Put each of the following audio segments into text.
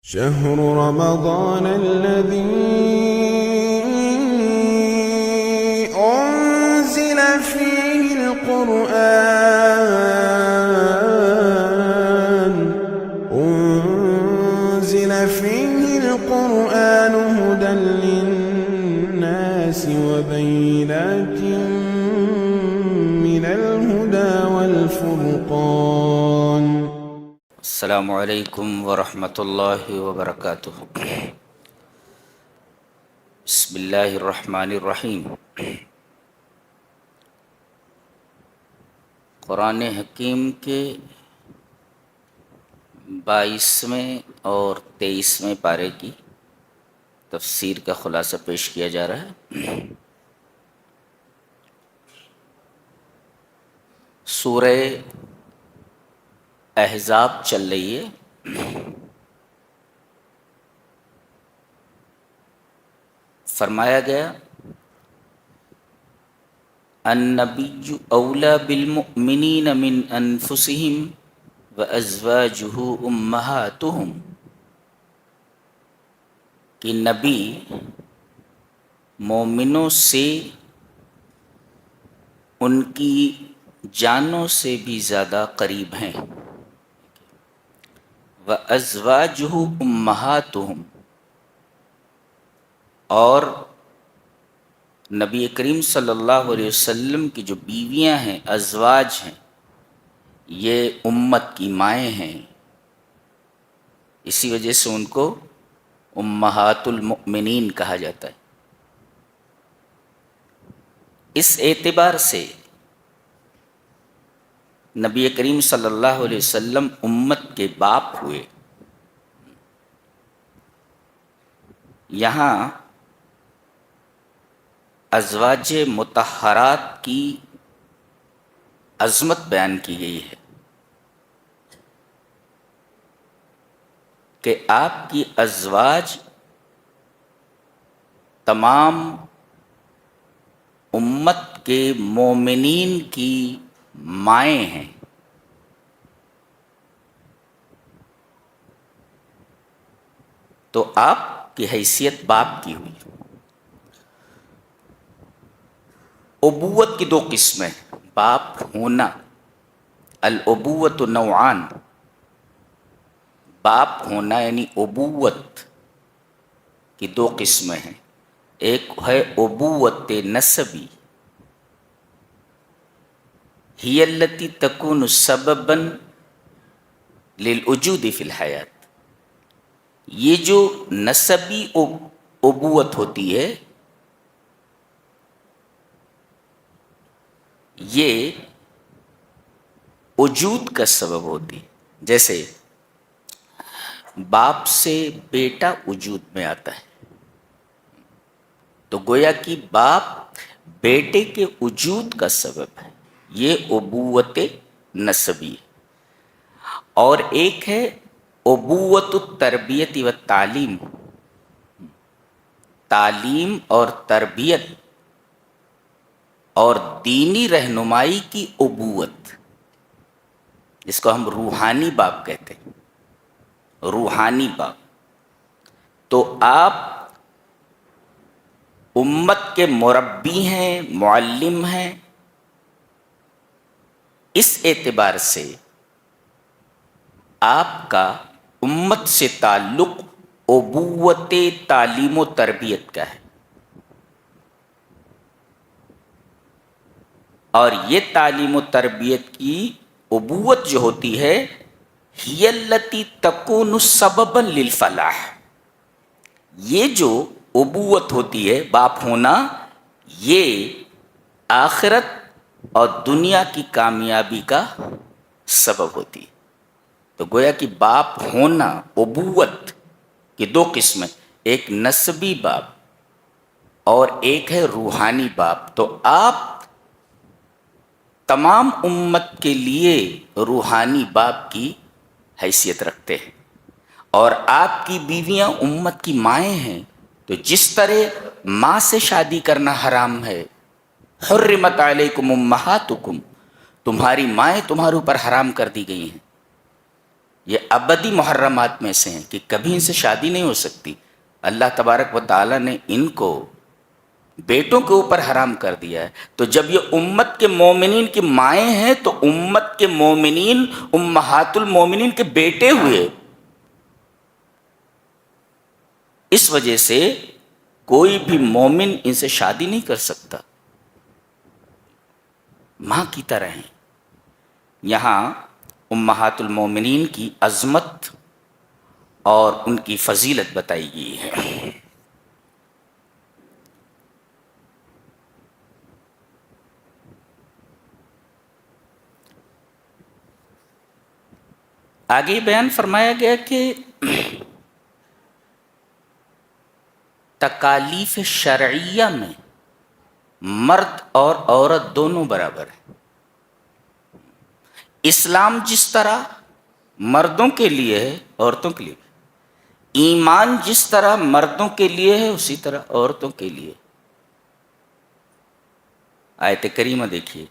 شهر رمضان الذي أنزل فيه القرآن هدى للناس وبينات من الهدى والفرقان. السلام علیکم ورحمۃ اللہ وبرکاتہ. بسم اللہ الرحمن الرحیم. قرآن حکیم کے 22ویں اور 23ویں پارے کی تفسیر کا خلاصہ پیش کیا جا رہا ہے. سورہ احزاب چل رہی ہے. فرمایا گیا النبی اولی بالمؤمنین من انفسہم وازواجہ امہاتہم، کہ نبی مومنوں سے ان کی جانوں سے بھی زیادہ قریب ہیں. وَأَزْوَاجُهُ أُمَّهَاتُهُمْ، اور نبی کریم صلی اللہ علیہ وسلم کی جو بیویاں ہیں، ازواج ہیں، یہ امت کی مائیں ہیں. اسی وجہ سے ان کو امہات المؤمنین کہا جاتا ہے. اس اعتبار سے نبی کریم صلی اللہ علیہ وسلم امت کے باپ ہوئے. یہاں ازواج مطہرات کی عظمت بیان کی گئی ہے کہ آپ کی ازواج تمام امت کے مومنین کی مائیں ہیں. تو آپ کی حیثیت باپ کی ہوئی. ابوت کی 2 قسمیں باپ ہونا. الابوت نوعان، باپ ہونا یعنی ابوت کی 2 قسمیں ہیں. ایک ہے ابوت نسبی، ہی التی تکون سببا للوجود فی الحیات. یہ جو نسبی ابوت ہوتی ہے، یہ وجود کا سبب ہوتی ہے. جیسے باپ سے بیٹا وجود میں آتا ہے، تو گویا کہ باپ بیٹے کے وجود کا سبب ہے. یہ ابوت نسبی ہے. اور ایک ہے ابوت التربیت و تعلیم، تعلیم اور تربیت اور دینی رہنمائی کی ابوت، جس کو ہم روحانی باپ کہتے ہیں. روحانی باپ. تو آپ امت کے مربی ہیں، معلم ہیں. اس اعتبار سے آپ کا امت سے تعلق ابوت تعلیم و تربیت کا ہے. اور یہ تعلیم و تربیت کی ابوت جو ہوتی ہے، ہی التی تکون سببا للفلاح. یہ جو ابوت ہوتی ہے، باپ ہونا، یہ آخرت اور دنیا کی کامیابی کا سبب ہوتی ہے. تو گویا کہ باپ ہونا، ابوت کی 2 قسمیں، ایک نسبی باپ اور ایک ہے روحانی باپ. تو آپ تمام امت کے لیے روحانی باپ کی حیثیت رکھتے ہیں. اور آپ کی بیویاں امت کی مائیں ہیں. تو جس طرح ماں سے شادی کرنا حرام ہے، حرمت علیکم امہاتکم، تمہاری مائیں تمہارے اوپر حرام کر دی گئی ہیں، یہ ابدی محرمات میں سے ہیں کہ کبھی ان سے شادی نہیں ہو سکتی. اللہ تبارک و تعالیٰ نے ان کو بیٹوں کے اوپر حرام کر دیا ہے. تو جب یہ امت کے مومنین کی مائیں ہیں تو امت کے مومنین امہات المومنین کے بیٹے ہوئے. اس وجہ سے کوئی بھی مومن ان سے شادی نہیں کر سکتا. ماں کی طرح ہیں. یہاں امہات المومنین کی عظمت اور ان کی فضیلت بتائی گئی ہے. آگے بیان فرمایا گیا کہ تکالیف شرعیہ میں مرد اور عورت دونوں برابر ہیں. اسلام جس طرح مردوں کے لیے ہے عورتوں کے لیے، ایمان جس طرح مردوں کے لیے ہے اسی طرح عورتوں کے لیے. آیت کریمہ دیکھیے،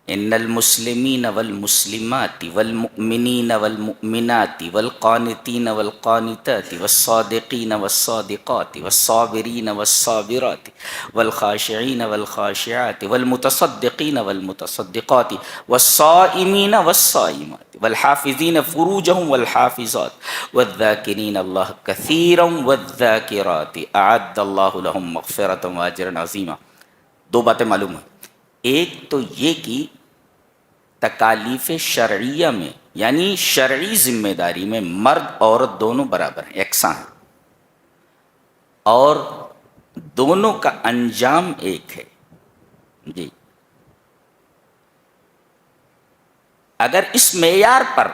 ان المسلمین والمسلمات والمؤمنین والمؤمنات والقانتین والقانتات والصادقین والصادقات والصابرین والصابرات والخاشعین والخاشعات والمتصدقین والمتصدقات والصائمین والصائمات والحافظین فروجهم والحافظات والذاکرین اللہ کثیرا والذاکرات اعد اللہ لهم مغفرۃ واجرا عظیما. دو باتیں معلوم ہیں. ایک تو یہ کہ تکالیف شرعیہ میں یعنی شرعی ذمہ داری میں مرد عورت دونوں برابر ہیں، یکساں ہیں، اور دونوں کا انجام ایک ہے. جی اگر اس معیار پر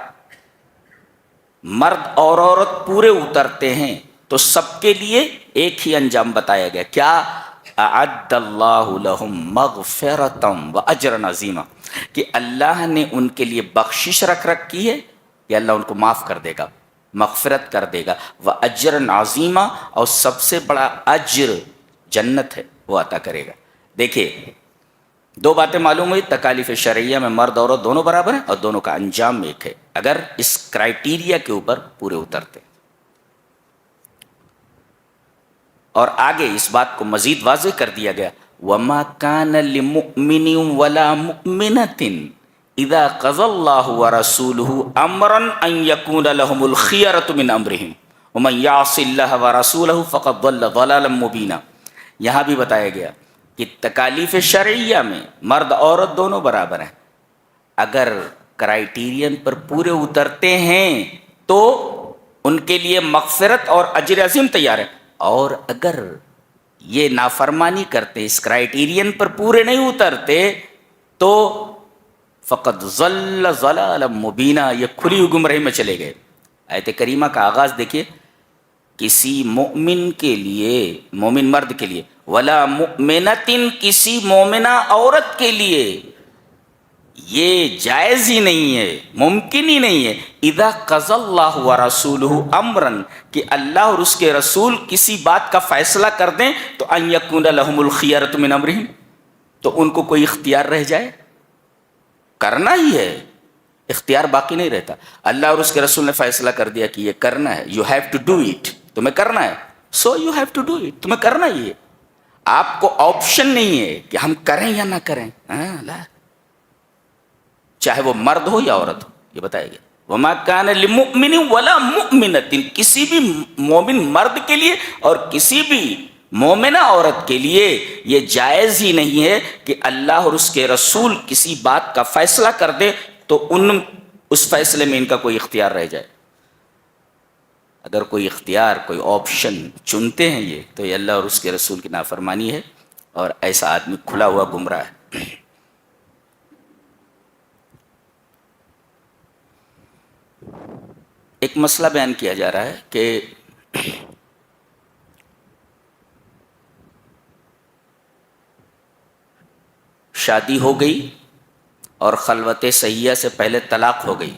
مرد اور عورت پورے اترتے ہیں تو سب کے لیے ایک ہی انجام بتایا گیا. کیا؟ اعد اللہ لہم مغفرۃ واجرا عظیما، کہ اللہ نے ان کے لیے بخشش رکھ رکھی ہے کہ اللہ ان کو معاف کر دے گا، مغفرت کر دے گا، واجرا عظیما، اور سب سے بڑا اجر جنت ہے وہ عطا کرے گا. دیکھیے دو باتیں معلوم ہوئی. تکالیف شرعیہ میں مرد عورت دونوں برابر ہیں اور دونوں کا انجام ایک ہے اگر اس کرائیٹیریا کے اوپر پورے اترتے. اور آگے اس بات کو مزید واضح کر دیا گیا، وَمَا كَانَ لِمُؤْمِنٍ وَلَا مُؤْمِنَةٍ اِذَا قَضَى اللَّهُ وَرَسُولُهُ أَمْرًا أَن يَكُونَ لَهُمُ الْخِيَرَةُ مِنْ أَمْرِهِمْ وَمَنْ يَعْصِ اللَّهَ وَرَسُولَهُ فَقَدْ ضَلَّ ضَلَالًا مُبِينًا. یہاں بھی بتایا گیا کہ تکالیف شرعیہ میں مرد عورت دونوں برابر ہیں. اگر کرائیٹیرین پر پورے اترتے ہیں تو ان کے لیے مغفرت اور اجر عظیم تیار ہے، اور اگر یہ نافرمانی کرتے اس کرائیٹیرین پر پورے نہیں اترتے تو فقط ضل ضلالا مبینہ، یہ کھلی ہوئی گمراہی میں چلے گئے. آیت کریمہ کا آغاز دیکھیے، کسی مومن کے لیے، مومن مرد کے لیے، ولا مؤمنۃ، کسی مومنہ عورت کے لیے یہ جائز ہی نہیں ہے، ممکن ہی نہیں ہے. اذا قضى اللہ ورسولہ امرا، کہ اللہ اور اس کے رسول کسی بات کا فیصلہ کر دیں تو ان یکون لہم الخیرۃ من امرہم، تو ان کو کوئی اختیار رہ جائے، کرنا ہی ہے، اختیار باقی نہیں رہتا. اللہ اور اس کے رسول نے فیصلہ کر دیا کہ یہ کرنا ہے، you have to do it, تمہیں کرنا ہے، so you have to do it, تمہیں کرنا ہی ہے. آپ کو آپشن نہیں ہے کہ ہم کریں یا نہ کریں. چاہے وہ مرد ہو یا عورت ہو، یہ بتایا گیا. وما کان لمؤمن ولا مؤمنۃ، کسی بھی مومن مرد کے لیے اور کسی بھی مومنہ عورت کے لیے یہ جائز ہی نہیں ہے کہ اللہ اور اس کے رسول کسی بات کا فیصلہ کر دے تو اس فیصلے میں ان کا کوئی اختیار رہ جائے. اگر کوئی اختیار، کوئی آپشن چنتے ہیں یہ، تو یہ اللہ اور اس کے رسول کی نافرمانی ہے، اور ایسا آدمی کھلا ہوا گمراہ ہے. ایک مسئلہ بیان کیا جا رہا ہے کہ شادی ہو گئی اور خلوت صحیحہ سے پہلے طلاق ہو گئی.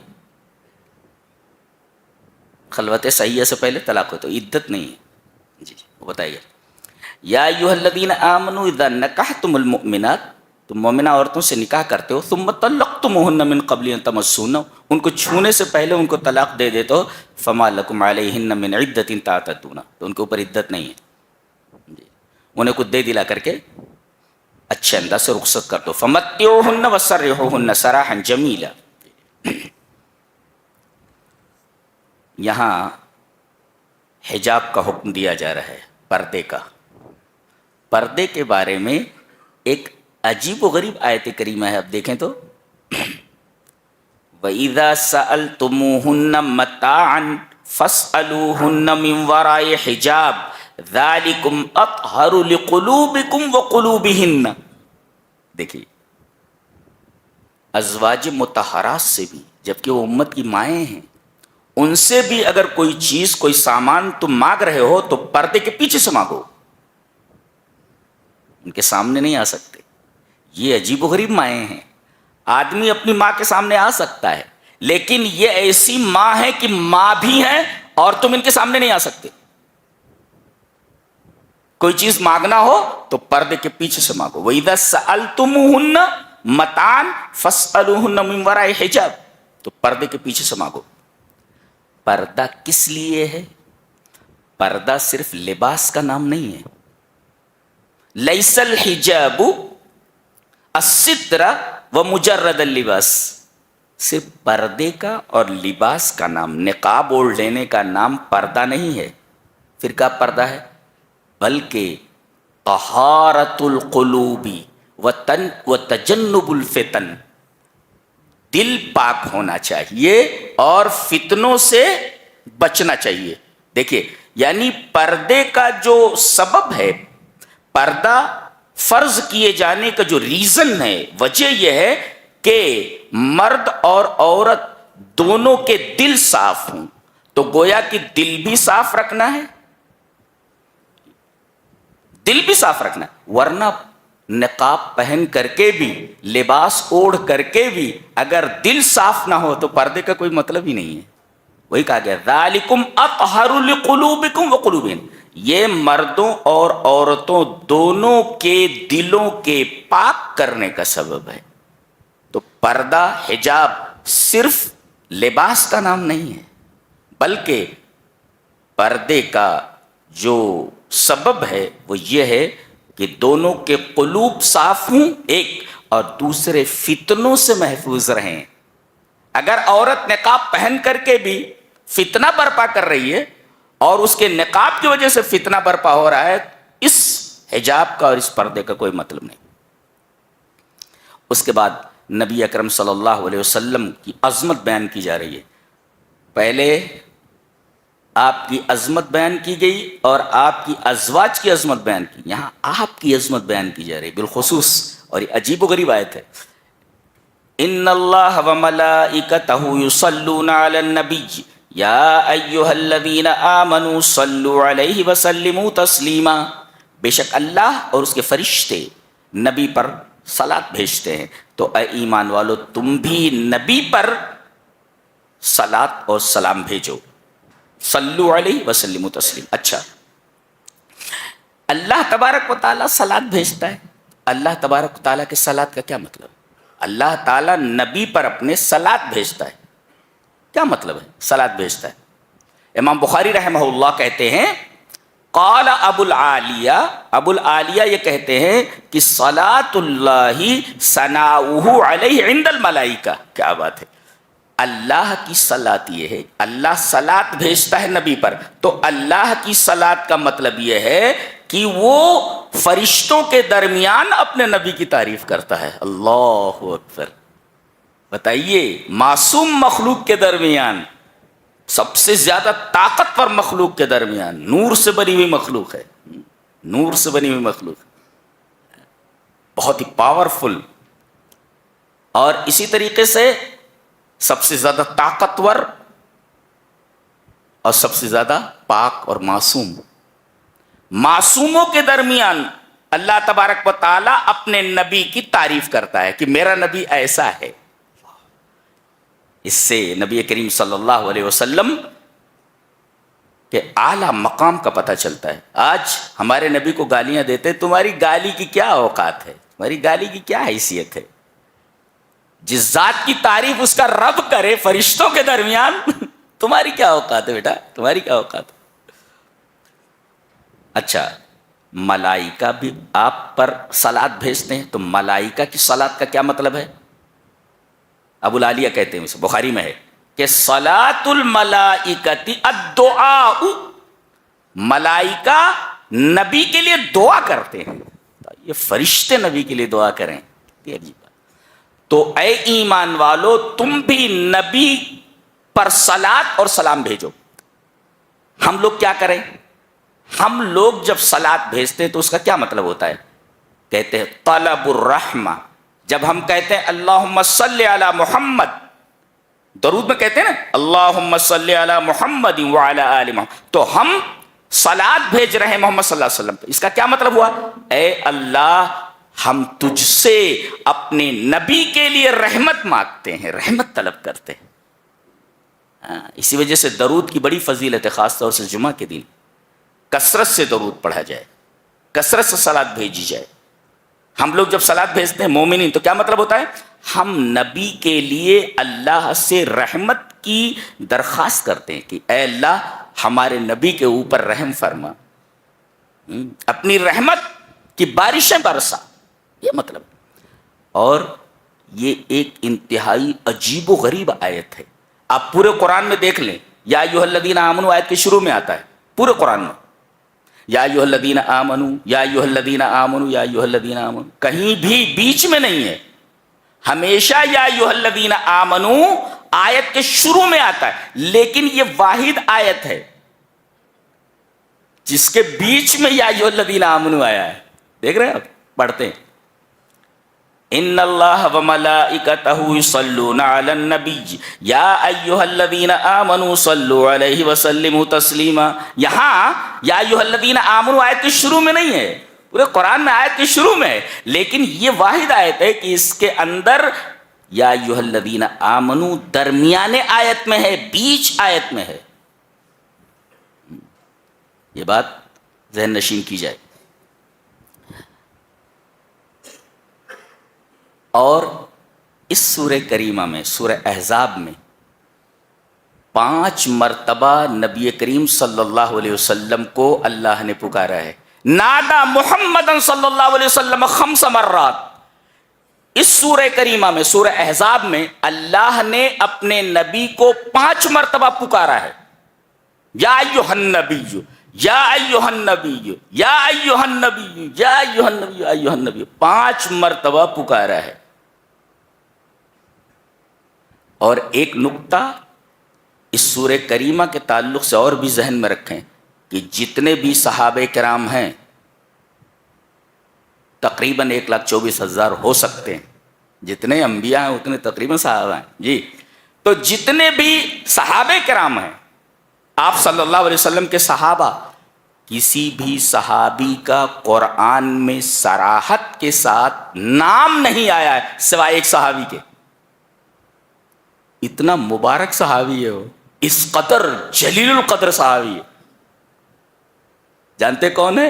خلوت صحیحہ سے پہلے طلاق ہو تو عدت نہیں ہے. جی وہ بتائیے. یا ایھا الذین آمنوا اذا نکحتم المؤمنات، تم مومنہ عورتوں سے نکاح کرتے ہو، ثم طلقتموہن، طلقتموهن من قبل ان تمسون، ان کو چھونے سے پہلے ان کو طلاق دے دے تو فما لکم علیہن من عدۃ تعتدون، تو ان کے اوپر عدت نہیں ہے، انہیں کچھ دے دلا کر کے اچھے انداز سے رخصت کر دو. فمتعوهن وسرحوهن سراحا جمیلا. یہاں حجاب کا حکم دیا جا رہا ہے، پردے کا. پردے کے بارے میں ایک عجیب و غریب آیت کریمہ ہے، اب دیکھیں تو وَإِذَا سَأَلْتُمُوهُنَّ مَتَاعًا فَاسْأَلُوهُنَّ مِنْ وَرَاءِ حِجَابٍ ذَلِكُمْ أَطْهَرُ لِقُلُوبِكُمْ وَقُلُوبِهِنَّ. دیکھیے ازواج مطہرات سے بھی، جبکہ وہ امت کی مائیں ہیں، ان سے بھی اگر کوئی چیز کوئی سامان تم مانگ رہے ہو تو پردے کے پیچھے سے مانگو، ان کے سامنے نہیں آ سکتے. یہ عجیب و غریب مائیں ہیں. آدمی اپنی ماں کے سامنے آ سکتا ہے، لیکن یہ ایسی ماں ہے کہ ماں بھی ہے اور تم ان کے سامنے نہیں آ سکتے. کوئی چیز مانگنا ہو تو پردے کے پیچھے سے مانگو. وَإِذَا سَأَلْتُمُوهُنَّ مَتَاعًا فَاسْأَلُوهُنَّ مِنْ وَرَاءِ حِجَابٍ، تو پردے کے پیچھے سے مانگو. پردہ کس لیے ہے؟ پردہ صرف لباس کا نام نہیں ہے. لیس الحجاب الستر ومجرد اللباس، صرف پردے کا اور لباس کا نام، نقاب اوڑھ لینے کا نام پردہ نہیں ہے. پھر کیا پردہ ہے؟ بلکہ طہارت القلوب وتجنب الفتن، دل پاک ہونا چاہیے اور فتنوں سے بچنا چاہیے. دیکھیے یعنی پردے کا جو سبب ہے، پردہ فرض کیے جانے کا جو ریزن ہے، وجہ یہ ہے کہ مرد اور عورت دونوں کے دل صاف ہوں. تو گویا کہ دل بھی صاف رکھنا ہے، دل بھی صاف رکھنا ہے. ورنہ نقاب پہن کر کے بھی، لباس اوڑھ کر کے بھی اگر دل صاف نہ ہو تو پردے کا کوئی مطلب ہی نہیں ہے. وہی کہا گیا ذالکم اطہر لقلوبکم وقلوبہن، یہ مردوں اور عورتوں دونوں کے دلوں کے پاک کرنے کا سبب ہے. تو پردہ حجاب صرف لباس کا نام نہیں ہے، بلکہ پردے کا جو سبب ہے وہ یہ ہے کہ دونوں کے قلوب صاف ہوں ایک، اور دوسرے فتنوں سے محفوظ رہیں. اگر عورت نقاب پہن کر کے بھی فتنہ برپا کر رہی ہے اور اس کے نقاب کی وجہ سے فتنہ برپا ہو رہا ہے، اس حجاب کا اور اس پردے کا کوئی مطلب نہیں. اس کے بعد نبی اکرم صلی اللہ علیہ وسلم کی عظمت بیان کی جا رہی ہے. پہلے آپ کی عظمت بیان کی گئی اور آپ کی ازواج کی عظمت بیان کی، یہاں آپ کی عظمت بیان کی جا رہی ہے بالخصوص. اور یہ عجیب و غریب آیت ہے. ان اللہ وملائکتہ یصلون علی النبی یا ایھا الذین آمنوا صلوا علیہ وسلموا تسلیما. بے شک اللہ اور اس کے فرشتے نبی پر صلاۃ بھیجتے ہیں، تو اے ایمان والو تم بھی نبی پر صلاۃ اور سلام بھیجو. صلو علیہ وسلموا تسلیما. اچھا، اللہ تبارک و تعالیٰ صلاۃ بھیجتا ہے. اللہ تبارک و تعالیٰ کے صلاۃ کا کیا مطلب؟ اللہ تعالیٰ نبی پر اپنے صلاۃ بھیجتا ہے. کیا مطلب ہے صلاۃ بھیجتا ہے؟ امام بخاری رحمہ اللہ کہتے ہیں قال ابو العالیہ یہ کہتے ہیں کہ صلاۃ اللہ ثناؤہ علیہ عند الملائکہ. کیا بات ہے! اللہ کی صلاۃ یہ ہے، اللہ صلاۃ بھیجتا ہے نبی پر، تو اللہ کی صلاۃ کا مطلب یہ ہے کہ وہ فرشتوں کے درمیان اپنے نبی کی تعریف کرتا ہے. اللہ اکبر! بتائیے، معصوم مخلوق کے درمیان، سب سے زیادہ طاقتور مخلوق کے درمیان، نور سے بنی ہوئی مخلوق ہے، نور سے بنی ہوئی مخلوق، بہت ہی پاورفل، اور اسی طریقے سے سب سے زیادہ طاقتور اور سب سے زیادہ پاک اور معصوم. معصوموں کے درمیان اللہ تبارک و تعالیٰ اپنے نبی کی تعریف کرتا ہے کہ میرا نبی ایسا ہے. اس سے نبی کریم صلی اللہ علیہ وسلم کے اعلیٰ مقام کا پتہ چلتا ہے. آج ہمارے نبی کو گالیاں دیتے، تمہاری گالی کی کیا اوقات ہے، تمہاری گالی کی کیا حیثیت ہے؟ جس ذات کی تعریف اس کا رب کرے فرشتوں کے درمیان، تمہاری کیا اوقات ہے بیٹا، تمہاری کیا اوقات ہے؟ اچھا، ملائکہ بھی آپ پر صلات بھیجتے ہیں، تو ملائکہ کی صلات کا کیا مطلب ہے؟ ابو العالیہ کہتے ہیں، اسے بخاری میں ہے کہ صلاۃ الملائکۃ الدعاء، ملائکہ نبی کے لیے دعا کرتے ہیں، یہ فرشتے نبی کے لیے دعا کریں، یہ عجیب بات۔ تو اے ایمان والو، تم بھی نبی پر صلات اور سلام بھیجو۔ ہم لوگ کیا کریں؟ ہم لوگ جب صلات بھیجتے ہیں تو اس کا کیا مطلب ہوتا ہے؟ کہتے ہیں طلب الرحمہ۔ جب ہم کہتے ہیں اللہم صلی علی محمد، درود میں کہتے ہیں نا اللہم صلی علی محمد وعلی آل محمد، تو ہم صلات بھیج رہے ہیں محمد صلی اللہ علیہ وسلم پہ۔ اس کا کیا مطلب ہوا؟ اے اللہ، ہم تجھ سے اپنے نبی کے لیے رحمت مانگتے ہیں، رحمت طلب کرتے ہیں۔ اسی وجہ سے درود کی بڑی فضیلت ہے، خاص طور سے جمعہ کے دن کثرت سے درود پڑھا جائے، کثرت سے صلات بھیجی جائے۔ ہم لوگ جب صلات بھیجتے ہیں مومنین، تو کیا مطلب ہوتا ہے؟ ہم نبی کے لیے اللہ سے رحمت کی درخواست کرتے ہیں کہ اے اللہ ہمارے نبی کے اوپر رحم فرما، اپنی رحمت کی بارشیں برسا، یہ مطلب۔ اور یہ ایک انتہائی عجیب و غریب آیت ہے، آپ پورے قرآن میں دیکھ لیں، یا ایھا الذین آمنوا آیت کے شروع میں آتا ہے پورے قرآن میں، یا ایھا الذین آمنوا، یا ایھا الذین آمنوا، یا ایھا الذین آمنوا، کہیں بھی بیچ میں نہیں ہے، ہمیشہ یا ایھا الذین آمنوا آیت کے شروع میں آتا ہے، لیکن یہ واحد آیت ہے جس کے بیچ میں یا ایھا الذین آمنوا آیا ہے۔ دیکھ رہے ہیں آپ، پڑھتے ہیں ان اللہ وملائکتہ یصلون علی النبی یا ایھا الذین آمنوا صلوا علیہ وسلموا تسلیما۔ یہاں یا ایھا الذین آمنوا آیت کے شروع میں نہیں ہے، پورے قرآن میں آیت کے شروع میں ہے، لیکن یہ واحد آیت ہے کہ اس کے اندر یا ایھا الذین آمنوا درمیانے آیت میں ہے، بیچ آیت میں ہے۔ یہ بات ذہن نشین کی جائے۔ اور اس سورہ کریمہ میں، سورہ احزاب میں 5 مرتبہ نبی کریم صلی اللہ علیہ وسلم کو اللہ نے پکارا ہے، نادا محمد صلی اللہ علیہ وسلم 5 مرات۔ اس سورہ کریمہ میں، سورہ احزاب میں، اللہ نے اپنے نبی کو 5 مرتبہ پکارا ہے، یا ایھا النبی، یا ایھا النبی، یا ایھا النبی، یا ایھا النبی، یا ایھا النبی، 5 مرتبہ پکارا ہے۔ اور ایک نکتہ اس سورہ کریمہ کے تعلق سے اور بھی ذہن میں رکھیں کہ جتنے بھی صحابہ کرام ہیں تقریباً 1,24,000 ہو سکتے ہیں، جتنے انبیاء ہیں اتنے تقریباً صحابہ ہیں جی۔ تو جتنے بھی صحابہ کرام ہیں، آپ صلی اللہ علیہ وسلم کے صحابہ، کسی بھی صحابی کا قرآن میں صراحت کے ساتھ نام نہیں آیا ہے سوائے ایک صحابی کے۔ اتنا مبارک صحابی ہے وہ، اس قدر جلیل القدر صحابی ہے۔ جانتے کون ہے؟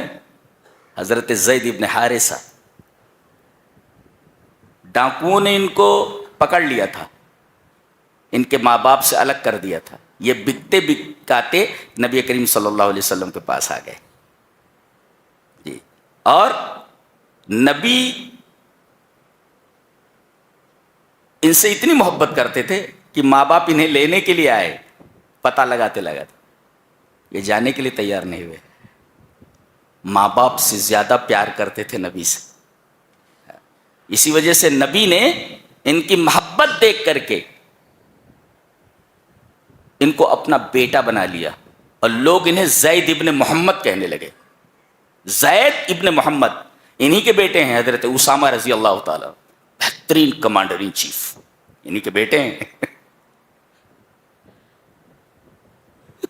حضرت زید ابن حارثہ۔ ڈاکوؤں نے ان کو پکڑ لیا تھا، ان کے ماں باپ سے الگ کر دیا تھا، یہ بکتے بکاتے نبی کریم صلی اللہ علیہ وسلم کے پاس آ گئے جی۔ اور نبی ان سے اتنی محبت کرتے تھے کہ ماں باپ انہیں لینے کے لیے آئے، پتہ لگاتے یہ جانے کے لیے تیار نہیں ہوئے۔ ماں باپ سے زیادہ پیار کرتے تھے نبی سے، اسی وجہ سے نبی نے ان کی محبت دیکھ کر کے ان کو اپنا بیٹا بنا لیا، اور لوگ انہیں زید ابن محمد کہنے لگے۔ زید ابن محمد انہی کے بیٹے ہیں، حضرت اسامہ رضی اللہ تعالی، بہترین کمانڈر ان چیف، انہی کے بیٹے ہیں۔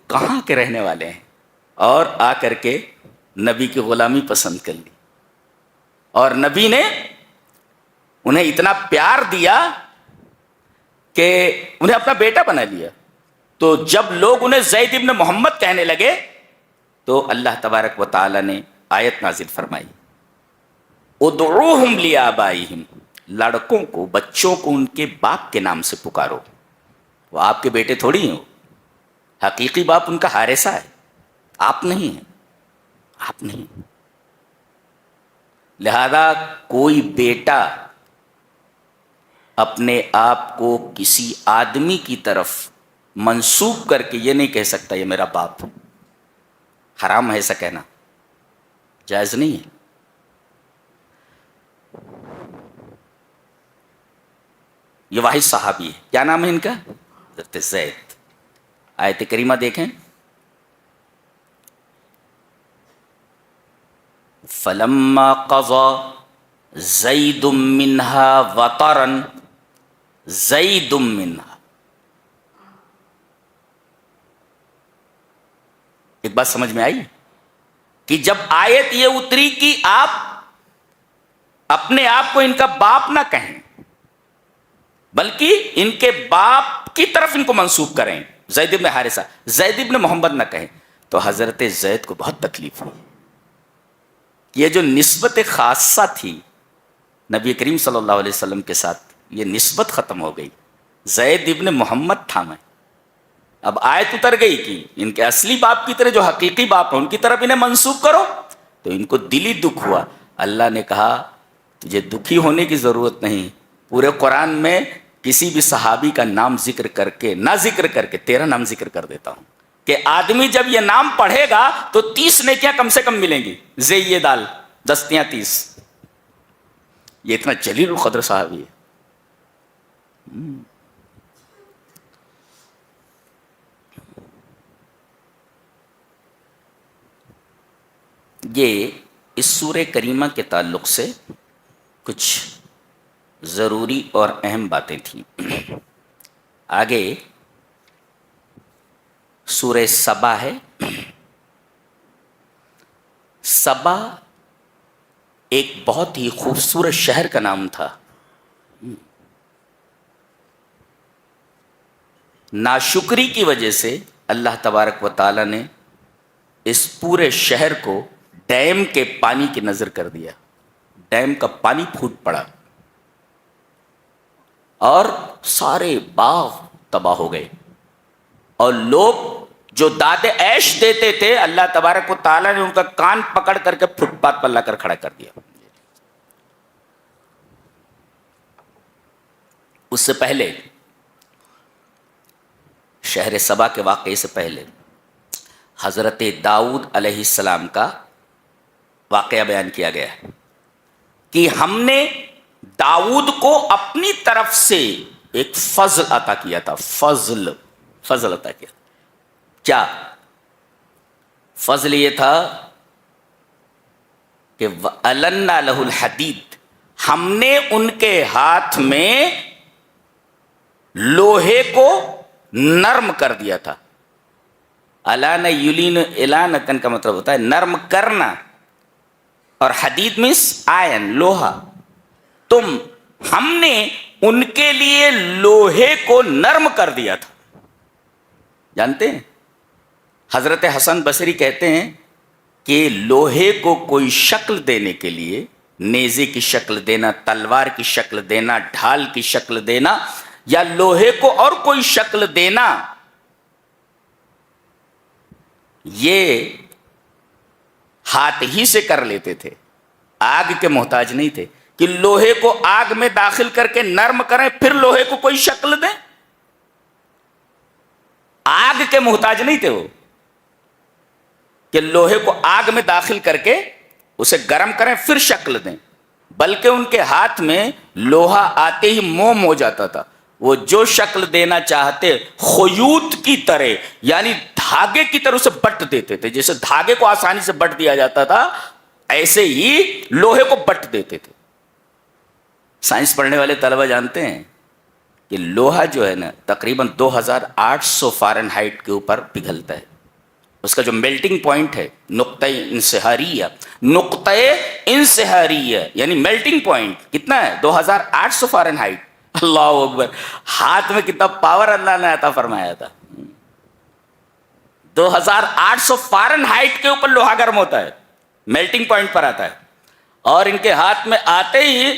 کہاں کے رہنے والے ہیں، اور آ کر کے نبی کی غلامی پسند کر لی، اور نبی نے انہیں اتنا پیار دیا کہ انہیں اپنا بیٹا بنا لیا۔ تو جب لوگ انہیں زید ابن محمد کہنے لگے تو اللہ تبارک و تعالی نے آیت نازل فرمائی، ادعوہم لیابائہم، لڑکوں کو، بچوں کو ان کے باپ کے نام سے پکارو. وہ آپ کے بیٹے تھوڑی ہیں، حقیقی باپ ان کا حارثہ ہے، آپ نہیں ہیں، آپ نہیں. لہذا کوئی بیٹا اپنے آپ کو کسی آدمی کی طرف منسوب کر کے یہ نہیں کہہ سکتا یہ میرا باپ. حرام ہے ایسا کہنا، جائز نہیں ہے. یہ واحد صحابی ہے، کیا نام ہے ان کا؟ حضرت زید. آیت کریمہ دیکھیں، فلما قضى زید منها وطرا، زید منها. ایک بات سمجھ میں آئی کہ جب آیت یہ اتری کہ آپ اپنے آپ کو ان کا باپ نہ کہیں بلکہ ان کے باپ کی طرف ان کو منسوب کریں، زید بن حارثہ، زید بن محمد نہ کہیں، تو حضرت زید کو بہت تکلیف ہوئی. یہ جو نسبت خاصہ تھی نبی کریم صلی اللہ علیہ وسلم کے ساتھ، یہ نسبت ختم ہو گئی. زید ابن محمد تھا میں. اب آیت اتر گئی کہ ان کے اصلی باپ کی طرح جو حقیقی باپ ہیں ان کی طرف انہیں منسوب کرو، تو ان کو دلی دکھ ہوا. اللہ نے کہا تجھے دکھی ہونے کی ضرورت نہیں، پورے قرآن میں کسی بھی صحابی کا نام ذکر کر کے نہ ذکر کر کے تیرا نام ذکر کر دیتا ہوں کہ آدمی جب یہ نام پڑھے گا تو 30 نیکیاں کم سے کم ملیں گی. یہ دال دستیاں 30. یہ اتنا جلیل القدر صحابی ہے. یہ اس سورہ کریمہ کے تعلق سے کچھ ضروری اور اہم باتیں تھیں. آگے سورہ سبا ہے. سبا ایک بہت ہی خوبصورت شہر کا نام تھا. ناشکری کی وجہ سے اللہ تبارک و تعالی نے اس پورے شہر کو ڈیم کے پانی کی نظر کر دیا. ڈیم کا پانی پھوٹ پڑا اور سارے باغ تباہ ہو گئے، اور لوگ جو داد عیش دیتے تھے اللہ تبارک و تعالیٰ نے ان کا کان پکڑ کر کے فٹ پاتھ پر لا کر کھڑا کر دیا. اس سے پہلے شہر سبا کے واقعے سے پہلے حضرت داؤد علیہ السلام کا واقعہ بیان کیا گیا ہے کہ ہم نے داؤد کو اپنی طرف سے ایک فضل عطا کیا تھا. فضل عطا کیا. کیا فضل؟ یہ تھا کہ وَأَلَنَّا لَهُ الْحَدِيدِ، ہم نے ان کے ہاتھ میں لوہے کو نرم کر دیا تھا. الان یلین الانتن کا مطلب ہوتا ہے نرم کرنا، اور حدید مس آئن لوہا. ہم نے ان کے لیے لوہے کو نرم کر دیا تھا. جانتے ہیں حضرت حسن بصری کہتے ہیں کہ لوہے کو کوئی شکل دینے کے لیے، نیزے کی شکل دینا، تلوار کی شکل دینا، ڈھال کی شکل دینا، یا لوہے کو اور کوئی شکل دینا، یہ ہاتھ ہی سے کر لیتے تھے. آگ کے محتاج نہیں تھے کہ لوہے کو آگ میں داخل کر کے نرم کریں پھر لوہے کو کوئی شکل دیں. آگ کے محتاج نہیں تھے وہ کہ لوہے کو آگ میں داخل کر کے اسے گرم کریں پھر شکل دیں، بلکہ ان کے ہاتھ میں لوہا آتے ہی موم ہو جاتا تھا. وہ جو شکل دینا چاہتے خیوط کی طرح، یعنی دھاگے کی طرح اسے بٹ دیتے تھے. جیسے دھاگے کو آسانی سے بٹ دیا جاتا تھا ایسے ہی لوہے کو بٹ دیتے تھے. سائنس پڑھنے والے طلبہ جانتے ہیں کہ لوہا جو ہے نا تقریباً 2800 فارنہائٹ کے اوپر پگھلتا ہے. اس کا جو میلٹنگ پوائنٹ ہے نقطہ انصہاریہ یعنی میلٹنگ پوائنٹ کتنا ہے؟ 2800 فارنہائٹ. اللہ اکبر. ہاتھ میں کتنا پاور اللہ نے عطا فرمایا تھا. 2800 فارنہائٹ کے اوپر لوہا گرم ہوتا ہے، میلٹنگ پوائنٹ پر آتا ہے، اور ان کے ہاتھ میں آتے ہی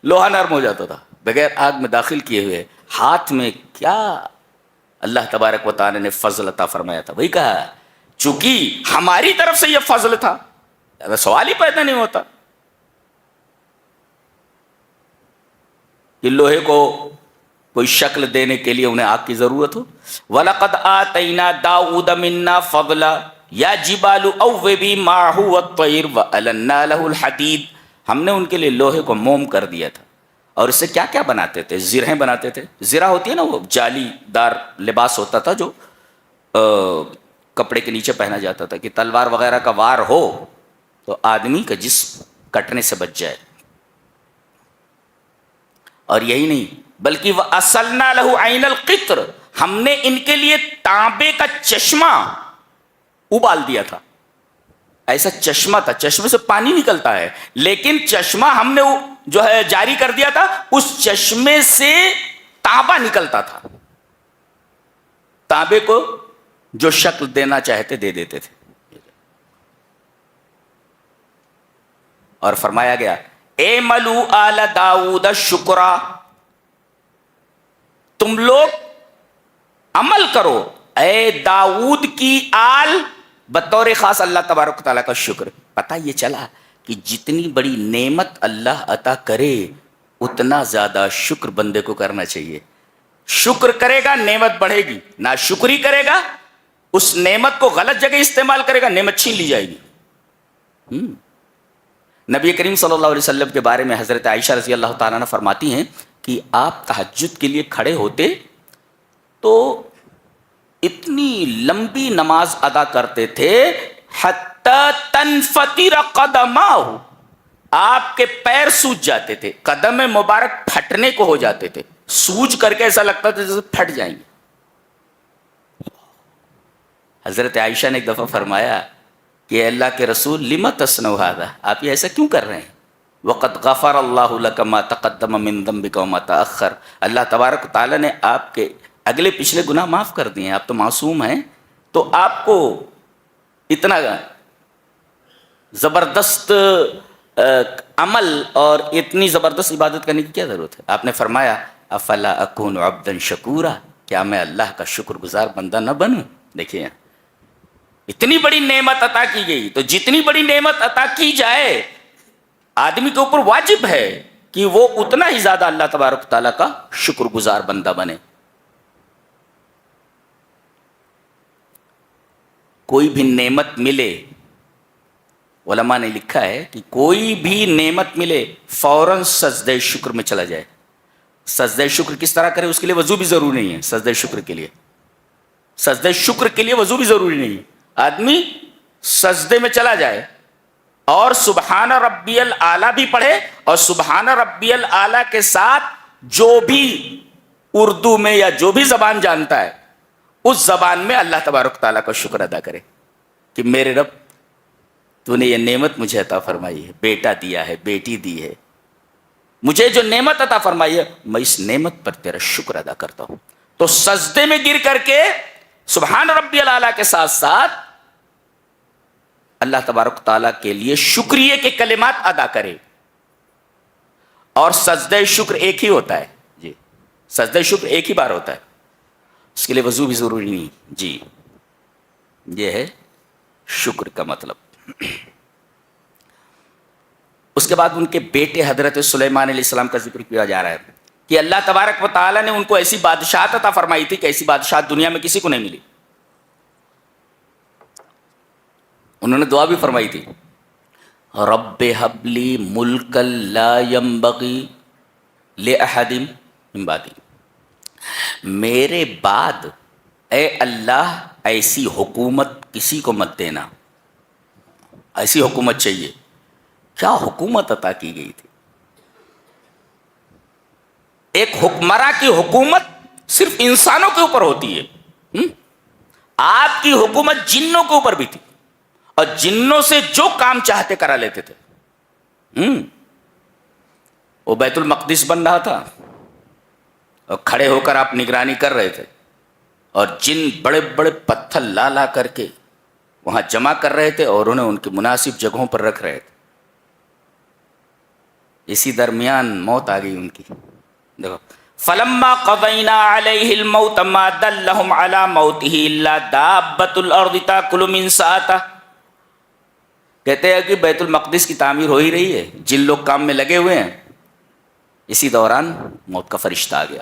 لوہا نرم ہو جاتا تھا بغیر آگ میں داخل کیے ہوئے. ہاتھ میں کیا اللہ تبارک و تعالی نے فضل عطا فرمایا تھا, وہی کہا چونکہ ہماری طرف سے یہ فضل تھا, سوال ہی پیدا نہیں ہوتا کہ لوہے کو کوئی شکل دینے کے لیے انہیں آگ کی ضرورت ہو. وَلَقَدْ آتَيْنَا دَاوُودَ مِنَّا فَضْلًا يَا جِبَالُ أَوِّبِي مَعَهُ وَالطَّيْرَ وَأَلَنَّا لَهُ الْحَدِيدَ. ہم نے ان کے لیے لوہے کو موم کر دیا تھا, اور اس سے کیا کیا بناتے تھے, زرہیں بناتے تھے. زرہ ہوتی ہے نا, وہ جالی دار لباس ہوتا تھا جو کپڑے کے نیچے پہنا جاتا تھا کہ تلوار وغیرہ کا وار ہو تو آدمی کا جسم کٹنے سے بچ جائے. اور یہی نہیں بلکہ وَأَصَلْنَا لَهُ عَيْنَ الْقِطْرِ, ہم نے ان کے لیے تانبے کا چشمہ ابال دیا تھا. ایسا چشمہ تھا, چشمے سے پانی نکلتا ہے لیکن چشمہ ہم نے جو ہے جاری کر دیا تھا, اس چشمے سے تانبا نکلتا تھا. تانبے کو جو شکل دینا چاہتے دے دیتے تھے. اور فرمایا گیا اعملوا آل داؤد شکرا, تم لوگ عمل کرو اے داؤد کی آل بطور خاص اللہ تبارک و تعالیٰ کا شکر. پتہ یہ چلا کہ جتنی بڑی نعمت اللہ عطا کرے اتنا زیادہ شکر بندے کو کرنا چاہیے. شکر کرے گا نعمت بڑھے گی, ناشکری کرے گا اس نعمت کو غلط جگہ استعمال کرے گا, نعمت چھین لی جائے گی. نبی کریم صلی اللہ علیہ وسلم کے بارے میں حضرت عائشہ رضی اللہ تعالیٰ عنہ فرماتی ہیں کہ آپ تہجد کے لیے کھڑے ہوتے تو اتنی لمبی نماز ادا کرتے تھے حتی تنفطر قدماہ, آپ کے پیر سوج جاتے تھے, قدم مبارک پھٹنے کو ہو جاتے تھے, سوج کر کے ایسا لگتا تھا جیسے پھٹ جائیں گے. حضرت عائشہ نے ایک دفعہ فرمایا کہ اللہ کے رسول لما تصنعوا ھذا, آپ یہ ایسا کیوں کر رہے ہیں؟ وقد غفر اللہ لک ما تقدم من ذنبک وما تأخر, اللہ تبارک و تعالیٰ نے آپ کے اگلے پچھلے گناہ معاف کر دیے ہیں, آپ تو معصوم ہیں, تو آپ کو اتنا زبردست عمل اور اتنی زبردست عبادت کرنے کی کیا ضرورت ہے؟ آپ نے فرمایا افلا اکون عبدا شکورا, کیا میں اللہ کا شکر گزار بندہ نہ بنوں؟ دیکھیے اتنی بڑی نعمت عطا کی گئی, تو جتنی بڑی نعمت عطا کی جائے آدمی کے اوپر واجب ہے کہ وہ اتنا ہی زیادہ اللہ تبارک تعالیٰ کا شکر گزار بندہ بنے. کوئی بھی نعمت ملے, علماء نے لکھا ہے کہ کوئی بھی نعمت ملے فوراً سجدہ شکر میں چلا جائے. سجدہ شکر کس طرح کرے, اس کے لیے وضو بھی ضروری نہیں ہے. سجدہ شکر کے لیے وضو بھی ضروری نہیں ہے. آدمی سجدے میں چلا جائے اور سبحان ربی الاعلیٰ بھی پڑھے, اور سبحان ربی الاعلیٰ کے ساتھ جو بھی اردو میں یا جو بھی زبان جانتا ہے اس زبان میں اللہ تبارک تعالیٰ کا شکر ادا کرے کہ میرے رب تو نے یہ نعمت مجھے عطا فرمائی ہے, بیٹا دیا ہے, بیٹی دی ہے, مجھے جو نعمت عطا فرمائی ہے میں اس نعمت پر تیرا شکر ادا کرتا ہوں. تو سجدے میں گر کر کے سبحان ربی الاعلیٰ کے ساتھ ساتھ اللہ تبارک تعالیٰ کے لیے شکریہ کے کلمات ادا کرے. اور سجدہ شکر ایک ہی ہوتا ہے جی, سجدہ شکر ایک ہی بار ہوتا ہے, اس کے لیے وضو بھی ضروری نہیں جی. یہ ہے شکر کا مطلب. اس کے بعد ان کے بیٹے حضرت سلیمان علیہ السلام کا ذکر کیا جا رہا ہے کہ اللہ تبارک و تعالیٰ نے ان کو ایسی بادشاہت عطا فرمائی تھی کہ ایسی بادشاہت دنیا میں کسی کو نہیں ملی. انہوں نے دعا بھی فرمائی تھی رب ہب لی ملکا لا ينبغی لأحد من بعدی, میرے بعد اے اللہ ایسی حکومت کسی کو مت دینا. ایسی حکومت چاہیے. کیا حکومت عطا کی گئی تھی؟ ایک حکمراں کی حکومت صرف انسانوں کے اوپر ہوتی ہے. آپ کی حکومت جنوں کے اوپر بھی تھی, اور جنوں سے جو کام چاہتے کرا لیتے تھے. وہ بیت المقدس بن رہا تھا اور کھڑے ہو کر آپ نگرانی کر رہے تھے, اور جن بڑے بڑے پتھر لا لا کر کے وہاں جمع کر رہے تھے اور انہیں ان کی مناسب جگہوں پر رکھ رہے تھے. اسی درمیان موت آ گئی ان کی. دیکھو فلما قضینا علیہ الموت ما دلہم علی موتہ الا دابۃ الارض تاکل من ساعتہ. کہتے ہیں کہ بیت المقدس کی تعمیر ہو ہی رہی ہے, جن لوگ کام میں لگے ہوئے ہیں, اسی دوران موت کا فرشتہ آ گیا.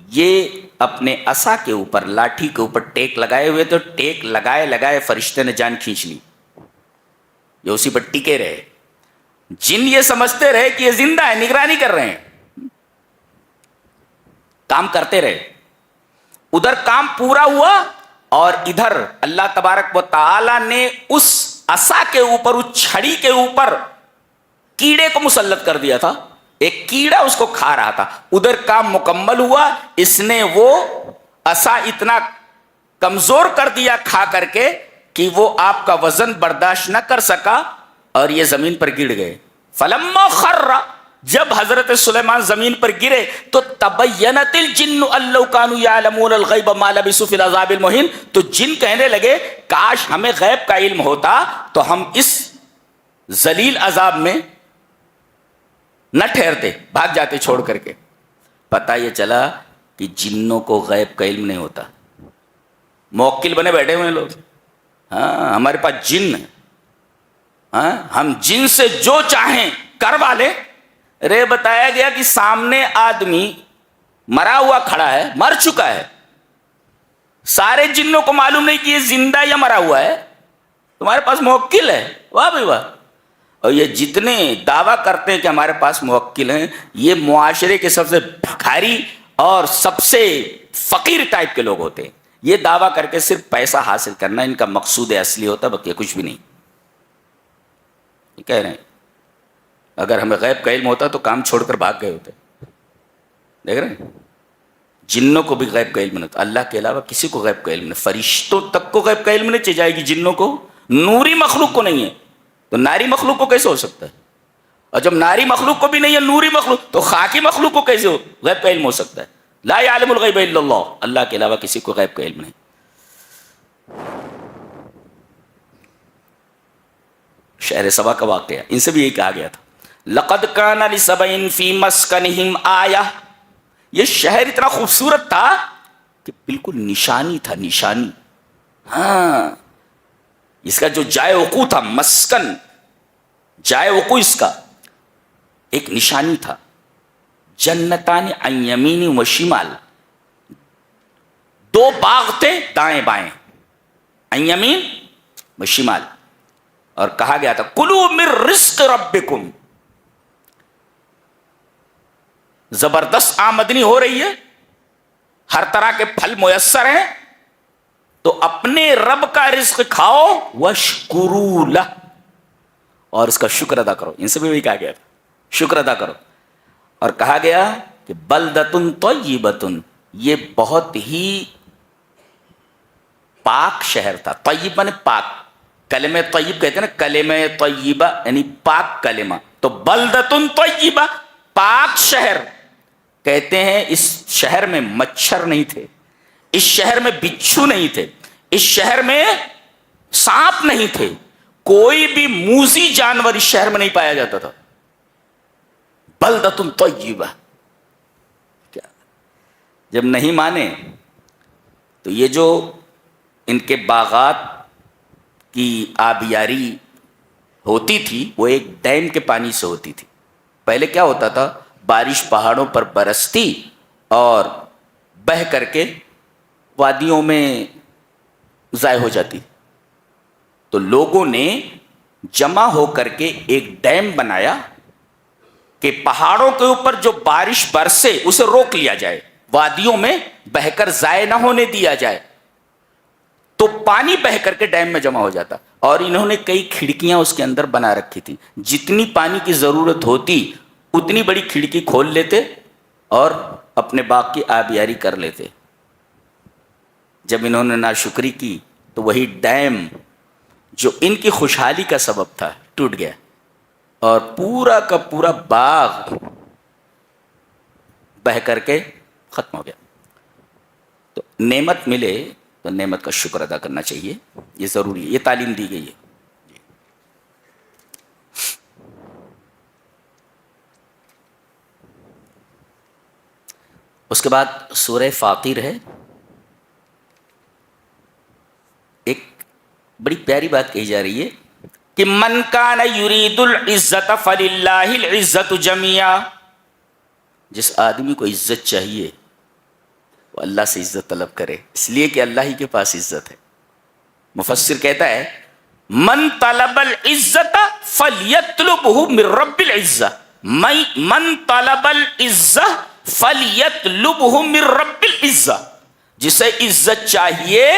یہ اپنے عصا کے اوپر, لاٹھی کے اوپر ٹیک لگائے ہوئے تھے, ٹیک لگائے لگائے فرشتے نے جان کھینچ لی, یہ اسی پر ٹکے رہے. جن یہ سمجھتے رہے کہ یہ زندہ ہے, نگرانی کر رہے ہیں, کام کرتے رہے. ادھر کام پورا ہوا اور ادھر اللہ تبارک و تعالی نے اس عصا کے اوپر, اس چھڑی کے اوپر کیڑے کو مسلط کر دیا تھا. ایک کیڑا اس کو کھا رہا تھا. ادھر کام مکمل ہوا, اس نے وہ عصا اتنا کمزور کر دیا کھا کر کے کہ وہ آپ کا وزن برداشت نہ کر سکا اور یہ زمین پر گر گئے. فلما خر, جب حضرت سلیمان زمین پر گرے تو تبینت الجن ان لو كانوا يعلمون الغیب ما لبثوا في العذاب المہین. تو جن کہنے لگے کاش ہمیں غیب کا علم ہوتا تو ہم اس ذلیل عذاب میں نہ ٹھہرتے, بھاگ جاتے چھوڑ کر کے. پتہ یہ چلا کہ جنوں کو غیب کا علم نہیں ہوتا. موکل بنے بیٹھے ہوئے لوگ, ہاں ہمارے پاس جن ہے, ہاں ہم جن سے جو چاہیں کروا لیں. رے بتایا گیا کہ سامنے آدمی مرا ہوا کھڑا ہے, مر چکا ہے, سارے جنوں کو معلوم نہیں کہ یہ زندہ یا مرا ہوا ہے, تمہارے پاس موکل ہے. واہ بھائی واہ. اور یہ جتنے دعویٰ کرتے ہیں کہ ہمارے پاس موکل ہیں, یہ معاشرے کے سب سے بھکاری اور سب سے فقیر ٹائپ کے لوگ ہوتے ہیں. یہ دعویٰ کر کے صرف پیسہ حاصل کرنا ان کا مقصود اصلی ہوتا ہے, بقیہ کچھ بھی نہیں. یہ کہہ رہے ہیں اگر ہمیں غیب کا علم ہوتا تو کام چھوڑ کر بھاگ گئے ہوتے. دیکھ رہے ہیں, جنوں کو بھی غیب کا علم نہیں ہوتا, اللہ کے علاوہ کسی کو غیب کا علم نہیں. فرشتوں تک کو غیب کا علم نہیں, چاہے جائے گی جنوں کو, نوری مخلوق کو نہیں ہے تو ناری مخلوق کو کیسے ہو سکتا ہے؟ اور جب ناری مخلوق کو بھی نہیں ہے, نوری مخلوق, تو خاکی مخلوق کو کیسے غیب کا علم ہو سکتا ہے؟ لا یعلم الغیب الا اللہ, اللہ کے علاوہ کسی کو غیب کا علم نہیں. شہر سبا کا واقعہ, ان سے بھی یہی کہا گیا تھا لقد کان لسبع فی مسکنہم آیہ. یہ شہر اتنا خوبصورت تھا کہ بالکل نشانی تھا, نشانی. ہاں اس کا جو جائے وقوع تھا, مسکن جائے وقوع اس کا ایک نشانی تھا. جنتان عن یمین و شمال, دو باغ تھے دائیں بائیں, عن یمین و شمال. اور کہا گیا تھا کلوا من رزق ربکم. زبردست آمدنی ہو رہی ہے, ہر طرح کے پھل میسر ہیں, تو اپنے رب کا رزق کھاؤ, واشکروا لہ, اور اس کا شکر ادا کرو. ان سے بھی وہی کہا گیا تھا شکر ادا کرو. اور کہا گیا کہ بلدۃ طیبۃ, یہ بہت ہی پاک شہر تھا. طیب نے پاک, کلمہ طیب کہتے ہیں نا, کلمہ طیبہ یعنی پاک کلمہ. تو بلدۃ طیبہ, پاک شہر. کہتے ہیں اس شہر میں مچھر نہیں تھے, اس شہر میں بچھو نہیں تھے, اس شہر میں سانپ نہیں تھے, کوئی بھی موذی جانور اس شہر میں نہیں پایا جاتا تھا. بلدۃ طیبہ. کیا جب نہیں مانے تو یہ جو ان کے باغات کی آبیاری ہوتی تھی وہ ایک ڈیم کے پانی سے ہوتی تھی. پہلے کیا ہوتا تھا, بارش پہاڑوں پر برستی اور بہہ کر کے وادیوں میں ضائع ہو جاتی. تو لوگوں نے جمع ہو کر کے ایک ڈیم بنایا کہ پہاڑوں کے اوپر جو بارش برسے اسے روک لیا جائے, وادیوں میں بہہ کر ضائع نہ ہونے دیا جائے. تو پانی بہہ کر کے ڈیم میں جمع ہو جاتا. اور انہوں نے کئی کھڑکیاں اس کے اندر بنا رکھی تھی, جتنی پانی کی ضرورت ہوتی اتنی بڑی کھڑکی کھول لیتے اور اپنے باغ کی آبیاری کر لیتے. جب انہوں نے ناشکری کی تو وہی ڈیم جو ان کی خوشحالی کا سبب تھا ٹوٹ گیا اور پورا کا پورا باغ بہہ کر کے ختم ہو گیا. تو نعمت ملے تو نعمت کا شکر ادا کرنا چاہیے, یہ ضروری ہے, یہ تعلیم دی گئی ہے. اس کے بعد سورہ فاطر ہے. ایک بڑی پیاری بات کہی جا رہی ہے کہ من کان یرید العزت فللہ العزت جمیعا. جس آدمی کو عزت چاہیے وہ اللہ سے عزت طلب کرے، اس لیے کہ اللہ ہی کے پاس عزت ہے. مفسر کہتا ہے من طلب العزت فلیطلبہ من رب العزہ، من طلب العزہ فلیطلبہ من رب العزہ. جسے عزت چاہیے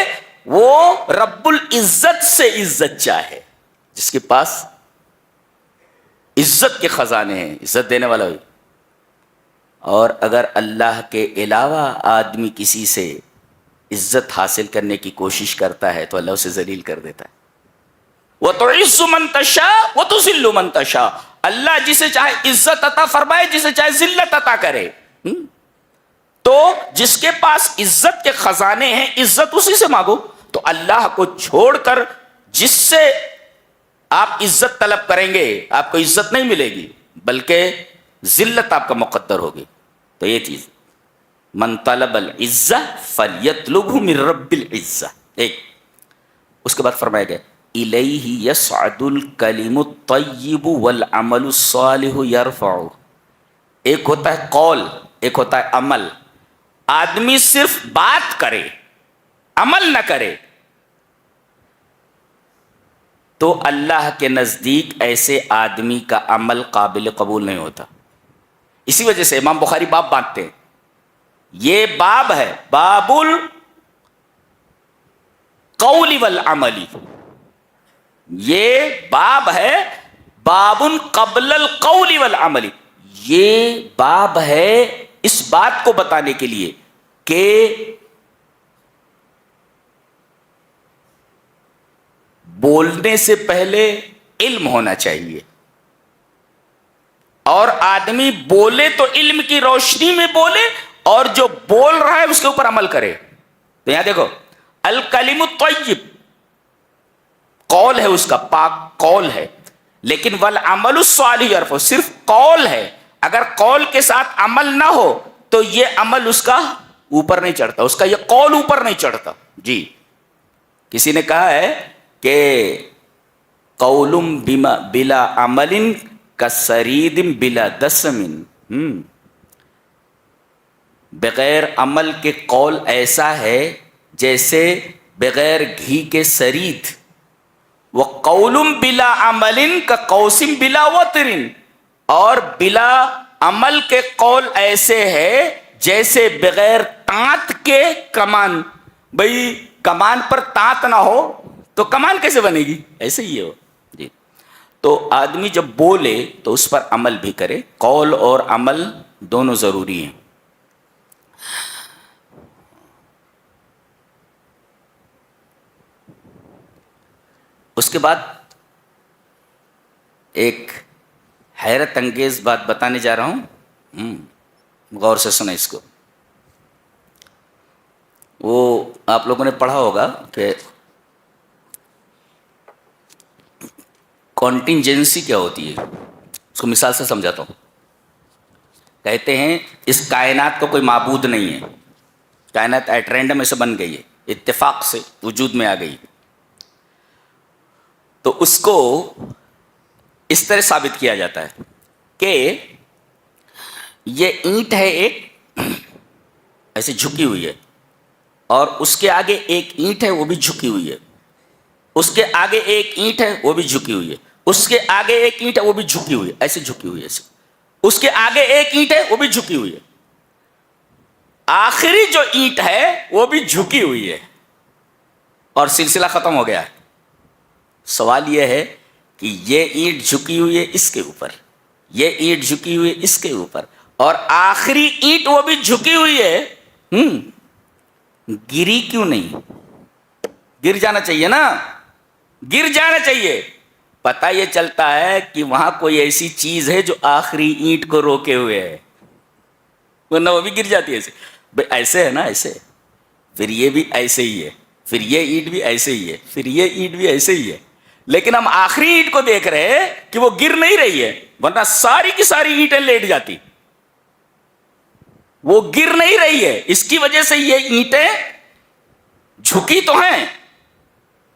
وہ رب العزت سے عزت چاہے، جس کے پاس عزت کے خزانے ہیں، عزت دینے والا ہوئی. اور اگر اللہ کے علاوہ آدمی کسی سے عزت حاصل کرنے کی کوشش کرتا ہے تو اللہ اسے ذلیل کر دیتا ہے. وَتُعِزُّ مَن تَشَاءُ وَتُذِلُّ مَن تَشَاءُ. اللہ جسے چاہے عزت عطا فرمائے، جسے چاہے ذلت عطا کرے. تو جس کے پاس عزت کے خزانے ہیں عزت اسی سے مانگو. تو اللہ کو چھوڑ کر جس سے آپ عزت طلب کریں گے آپ کو عزت نہیں ملے گی بلکہ ذلت آپ کا مقدر ہوگی. تو یہ چیز من طلب العزہ فلیطلبہ من رب العزہ. ایک اس کے بعد فرمایا گیا الیہ یصعد الکلم الطیب والعمل الصالح یرفعہ. ایک ہوتا ہے قول، ایک ہوتا ہے عمل. آدمی صرف بات کرے عمل نہ کرے تو اللہ کے نزدیک ایسے آدمی کا عمل قابل قبول نہیں ہوتا. اسی وجہ سے امام بخاری باب باندھتے ہیں. یہ باب ہے باب القول والعمل. یہ باب ہے باب قبل القول والعمل. یہ باب ہے اس بات کو بتانے کے لیے کہ بولنے سے پہلے علم ہونا چاہیے اور آدمی بولے تو علم کی روشنی میں بولے اور جو بول رہا ہے اس کے اوپر عمل کرے. تو یہاں دیکھو الکلم الطیب قول ہے، اس کا پاک قول ہے، لیکن والعمل الصالح یرفعہ صرف قول ہے. اگر قول کے ساتھ عمل نہ ہو تو یہ عمل اس کا اوپر نہیں چڑھتا، اس کا یہ قول اوپر نہیں چڑھتا. جی کسی نے کہا ہے کہ قول بلا عمل کسرید بلا دسم. بغیر عمل کے قول ایسا ہے جیسے بغیر گھی کے سرید. وقول بلا عمل کقوس بلا وتر. اور بلا عمل کے قول ایسے ہے جیسے بغیر تانت کے کمان. بھئی کمان پر تانت نہ ہو تو کمان کیسے بنے گی؟ ایسے ہی ہو. جی تو آدمی جب بولے تو اس پر عمل بھی کرے. قول اور عمل دونوں ضروری ہیں. اس کے بعد ایک حیرت انگیز بات بتانے جا رہا ہوں، غور سے سنیں اس کو. وہ آپ لوگوں نے پڑھا ہوگا کہ کانٹینجنسی کیا ہوتی ہے. اس کو مثال سے سمجھاتا ہوں. کہتے ہیں اس کائنات کا کوئی معبود نہیں ہے، کائنات ایٹ رینڈم ایسے بن گئی ہے، اتفاق سے وجود میں آ گئی. تو اس کو اس طرح ثابت کیا جاتا ہے کہ یہ اینٹ ہے ایک ایسے جھکی ہوئی ہے اور اس کے آگے ایک اینٹ ہے وہ بھی جھکی ہوئی ہے، اس کے آگے ایک اینٹ ہے وہ بھی جھکی ہوئی ہے، اس کے آگے ایک اینٹ ہے وہ بھی جھکی ہوئی ہے، ایسے جھکی ہوئی ہے ایسے. اس کے آگے ایک اینٹ ہے وہ بھی جھکی ہوئی ہے، آخری جو اینٹ ہے وہ بھی جھکی ہوئی ہے اور سلسلہ ختم ہو گیا ہے. سوال یہ ہے کہ یہ اینٹ جھکی ہوئی ہے اس کے اوپر، یہ اینٹ جھکی ہوئی ہے اس کے اوپر، اور آخری اینٹ وہ بھی جھکی ہوئی ہے، گری کیوں نہیں؟ گر جانا چاہیے نا، گر جانا چاہیے. پتہ یہ چلتا ہے کہ وہاں کوئی ایسی چیز ہے جو آخری اینٹ کو روکے ہوئے ہے، ورنہ وہ بھی گر جاتی ہے ایسے. ایسے ہے نا، ایسے پھر یہ بھی ایسے ہی ہے، پھر یہ اینٹ بھی ایسے ہی ہے، پھر یہ اینٹ بھی ایسے ہی ہے. لیکن ہم آخری اینٹ کو دیکھ رہے ہیں کہ وہ گر نہیں رہی ہے، ورنہ ساری کی ساری اینٹیں لیٹ جاتی. وہ گر نہیں رہی ہے. اس کی وجہ سے یہ اینٹیں جھکی تو ہیں,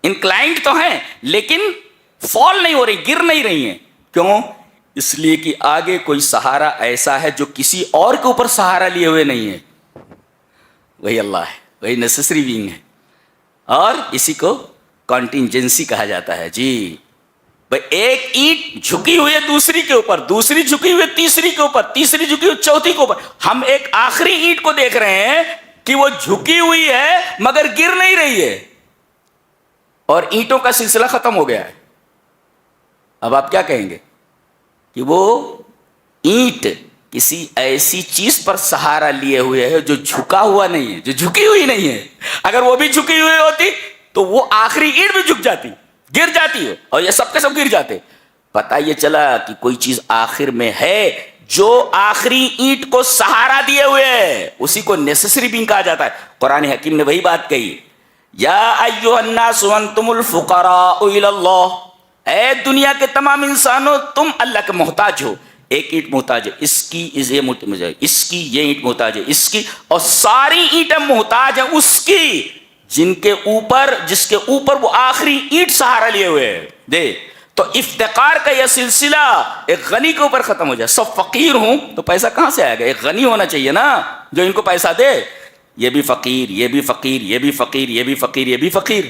انکلائنڈ تو ہیں, لیکن فال نہیں ہو رہی, گر نہیں رہی ہیں. کیوں؟ اس لیے کہ آگے کوئی سہارا ایسا ہے جو کسی اور کے اوپر سہارا لیے ہوئے نہیں ہے, وہی اللہ ہے, وہی نیسیسری بینگ ہے. اور اسی کو کانٹینجنسی کہا جاتا ہے. جی بھائی ایک اینٹ جھکی ہوئی ہے دوسری کے اوپر, دوسری جھکی ہوئی ہے تیسری کے اوپر, تیسری جھکی ہوئی چوتھی کے اوپر. ہم ایک آخری اینٹ کو دیکھ رہے ہیں کہ وہ جھکی ہوئی ہے مگر گر نہیں رہی ہے, اور اینٹوں کا سلسلہ ختم ہو گیا ہے. اب آپ کیا کہیں گے کہ وہ اینٹ کسی ایسی چیز پر سہارا لیے ہوئے ہے جو جھکا ہوا نہیں ہے, جو جھکی ہوئی نہیں ہے. اگر وہ بھی جھکی ہوئی ہوتی تو وہ آخری اینٹ بھی جھک جاتی, گر جاتی ہے, اور یہ سب کے سب گر جاتے. پتہ یہ چلا کہ کوئی چیز آخر میں ہے جو آخری اینٹ کو سہارا دیے ہوئے ہے, اسی کو نیسیسری بینگ کہا جاتا ہے. قرآن حکیم نے وہی بات کہی, یا ایھا الناس انتم الفقراء الی اللہ, اے دنیا کے تمام انسانوں تم اللہ کے محتاج ہو. ایک اینٹ محتاج ہے, اس کی یہ محتاج ہے, اس کی یہ اینٹ محتاج ہے, اس کی, اور ساری اینٹیں محتاج ہیں اس کی جن کے اوپر, جس کے اوپر وہ آخری اینٹ سہارا لیے ہوئے ہیں. دے تو افتقار کا یہ سلسلہ ایک غنی کے اوپر ختم ہو جائے. سب فقیر ہوں تو پیسہ کہاں سے آئے گا؟ ایک غنی ہونا چاہیے نا جو ان کو پیسہ دے. یہ بھی فقیر, یہ بھی فقیر, یہ بھی فقیر, یہ بھی فقیر, یہ بھی فقیر.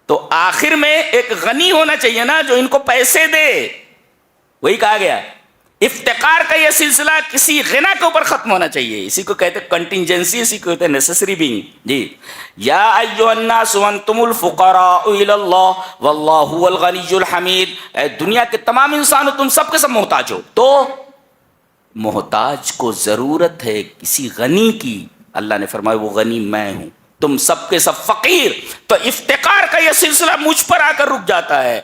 تو آخر میں ایک غنی ہونا چاہیے نا جو ان کو پیسے دے. وہی کہا گیا افتقار کا یہ سلسلہ کسی غنا کے اوپر ختم ہونا چاہیے. اسی کو کہتے ہیں کنٹینجنسی, اسی کو کہتے ہیں نیسیسری بینگ. جی یا ایھا الناس انتم الفقراء الی اللہ واللہ هو الغنی الحمید, اے دنیا کے تمام انسانوں تم سب کے سب محتاج ہو. تو محتاج کو ضرورت ہے کسی غنی کی. اللہ نے فرمایا وہ غنی میں ہوں, تم سب کے سب فقیر. تو افتقار کا یہ سلسلہ مجھ پر آ کر رک جاتا ہے.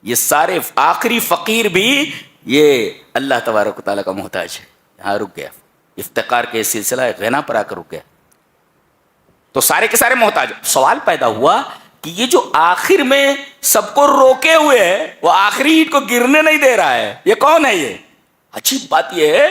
یہ سارے آخری فقیر بھی یہ اللہ تبارک و تعالیٰ کا محتاج ہے, یہاں رک گیا. افتقار کے سلسلہ غنا پر آ کر رک گیا. تو سارے کے سارے محتاج. سوال پیدا ہوا کہ یہ جو آخر میں سب کو روکے ہوئے ہے, وہ آخری اینٹ کو گرنے نہیں دے رہا ہے, یہ کون ہے؟ یہ عجیب بات یہ ہے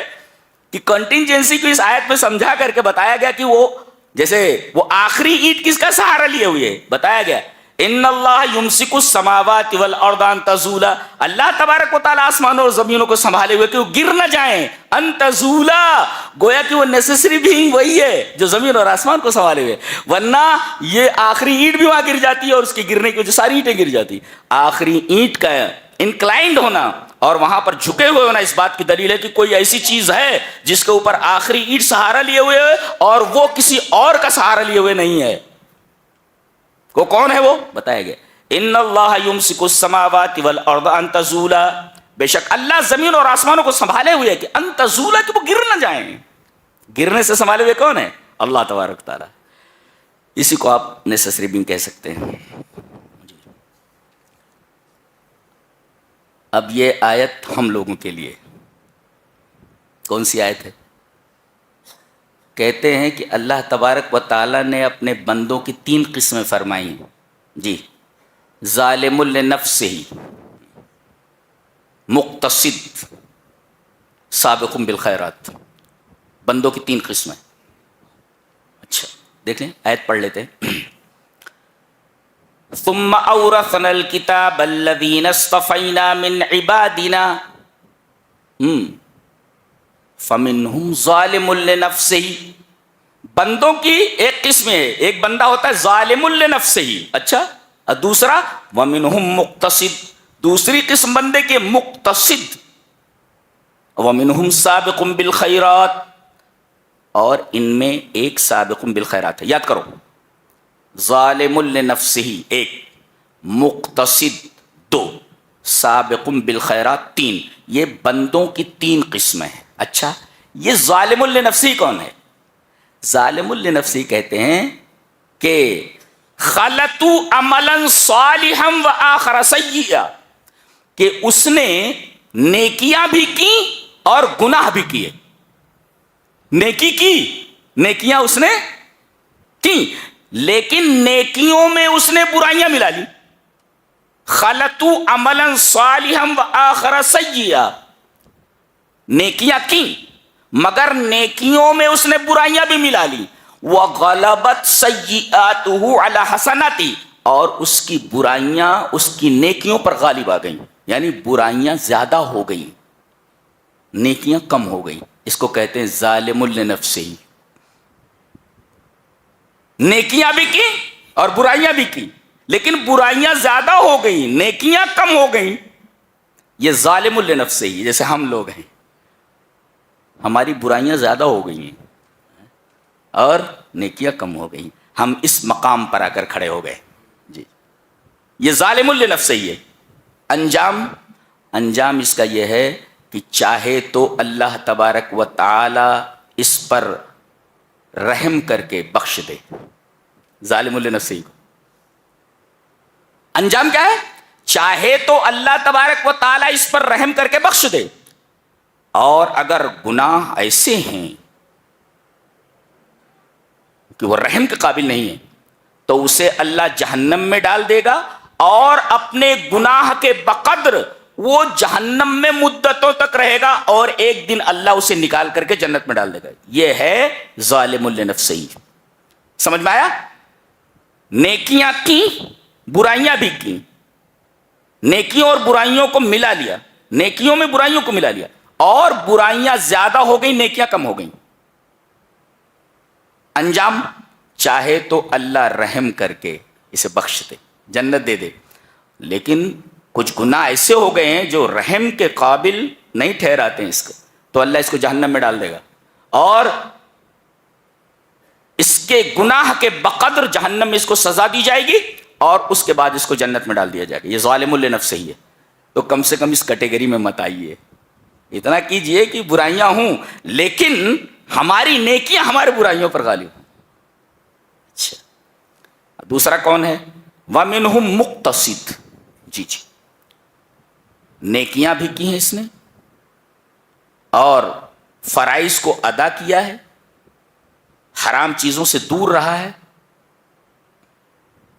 کہ کنٹینجنسی کو اس آیت میں سمجھا کر کے بتایا گیا کہ وہ جیسے وہ آخری اینٹ کس کا سہارا لیے ہوئے ہے. بتایا گیا ان اللہ یمسک السماوات والارض ان تزولا, اللہ تبارک و تعالیٰ آسمانوں اور زمینوں کو سنبھالے ہوئے کہ وہ گر نہ جائیں. ان تزولا, گویا کہ وہ نیسیسری بینگ وہی ہے جو زمین اور آسمان کو سنبھالے ہوئے, ورنہ یہ آخری اینٹ بھی وہاں گر جاتی ہے اور اس کی گرنے کی وجہ ساری اینٹیں گر جاتی. آخری اینٹ کا انکلائنڈ ہونا اور وہاں پر جھکے ہوئے ہونا اس بات کی دلیل ہے کہ کوئی ایسی چیز ہے جس کے اوپر آخری اینٹ سہارا لیے ہوئے ہے اور وہ کسی اور کا سہارا لیے ہوئے نہیں ہے. وہ کون ہے؟ وہ بتایا گیا ان اللہ یمسک السماوات والارض ان تزولا, بے شک اللہ زمین اور آسمانوں کو سنبھالے ہوئے کہ ان تزولا, کہ وہ گر نہ جائیں. گرنے سے سنبھالے ہوئے کون ہے؟ اللہ تبارک تعالیٰ. اسی کو آپ نیسیسری بینگ کہہ سکتے ہیں. اب یہ آیت ہم لوگوں کے لیے کون سی آیت ہے؟ کہتے ہیں کہ اللہ تبارک و تعالیٰ نے اپنے بندوں کی 3 قسمیں فرمائی ہیں. جی ظالم لنفسہ, مقتصد, سابق بالخیرات. بندوں کی 3 قسمیں. اچھا دیکھ لیں آیت پڑھ لیتے ہیں. ثم اورثنا الكتاب الذين اصطفينا من عبادنا فمنهم ظالم لنفسه. بندوں کی ایک قسم ہے, ایک بندہ ہوتا ہے ظالم لنفسہ, اچھا, اور دوسرا ومنهم مقتصد, دوسری قسم بندے کے مقتصد, ومنهم سابق بالخیرات, اور ان میں ایک سابق بالخیرات ہے. یاد کرو, ظالم لنفسہ ایک, مقتصد 2, سابق بالخیرات 3. یہ بندوں کی 3 قسمیں ہیں. اچھا یہ ظالم لنفسہ کون ہے؟ ظالم لنفسہ کہتے ہیں کہ خلطوا عملا صالحا وآخر سیئا, کہ اس نے نیکیاں بھی کی اور گناہ بھی کیے. نیکی کی, نیکیاں اس نے کی, لیکن نیکیوں میں اس نے برائیاں ملا لی. خلطوا عملا صالحا وآخر سیئا, نیکیاں کی مگر نیکیوں میں اس نے برائیاں بھی ملا لی. وغلبت سیئاتہ علی حسناتی، اور اس کی برائیاں اس کی نیکیوں پر غالب آ گئیں، یعنی برائیاں زیادہ ہو گئیں، نیکیاں کم ہو گئیں. اس کو کہتے ہیں ظالم لنفسہ. نیکیاں بھی کی اور برائیاں بھی کی، لیکن برائیاں زیادہ ہو گئیں، نیکیاں کم ہو گئیں. یہ ظالم لنفسہ، جیسے ہم لوگ ہیں، ہماری برائیاں زیادہ ہو گئی ہیں اور نیکیاں کم ہو گئی. ہم اس مقام پر آ کر کھڑے ہو گئے. جی، یہ ظالم لنفسہ ہے. انجام اس کا یہ ہے کہ چاہے تو اللہ تبارک و تعالی اس پر رحم کر کے بخش دے. ظالم لنفسہ کو انجام کیا ہے؟ چاہے تو اللہ تبارک و تعالی اس پر رحم کر کے بخش دے، اور اگر گناہ ایسے ہیں کہ وہ رحم کے قابل نہیں ہے تو اسے اللہ جہنم میں ڈال دے گا، اور اپنے گناہ کے بقدر وہ جہنم میں مدتوں تک رہے گا، اور ایک دن اللہ اسے نکال کر کے جنت میں ڈال دے گا. یہ ہے ظالم لنفسہ. سمجھ میں آیا؟ نیکیاں کی، برائیاں بھی کی، نیکیوں اور برائیوں کو ملا لیا، نیکیوں میں برائیوں کو ملا لیا، اور برائیاں زیادہ ہو گئی، نیکیاں کم ہو گئیں. انجام چاہے تو اللہ رحم کر کے اسے بخش دے، جنت دے دے، لیکن کچھ گناہ ایسے ہو گئے ہیں جو رحم کے قابل نہیں ٹھہراتے ہیں اس کو، تو اللہ اس کو جہنم میں ڈال دے گا، اور اس کے گناہ کے بقدر جہنم میں اس کو سزا دی جائے گی، اور اس کے بعد اس کو جنت میں ڈال دیا جائے گا. یہ ظالم لنفسہ ہے. تو کم سے کم اس کیٹیگری میں مت آئیے. اتنا کیجئے کہ برائیاں ہوں لیکن ہماری نیکیاں ہمارے برائیوں پر غالب ہوں. اچھا، دوسرا کون ہے؟ وَمِنْهُمْ مُقْتَصِدٌ. جی، نیکیاں بھی کی ہیں اس نے، اور فرائض کو ادا کیا ہے، حرام چیزوں سے دور رہا ہے،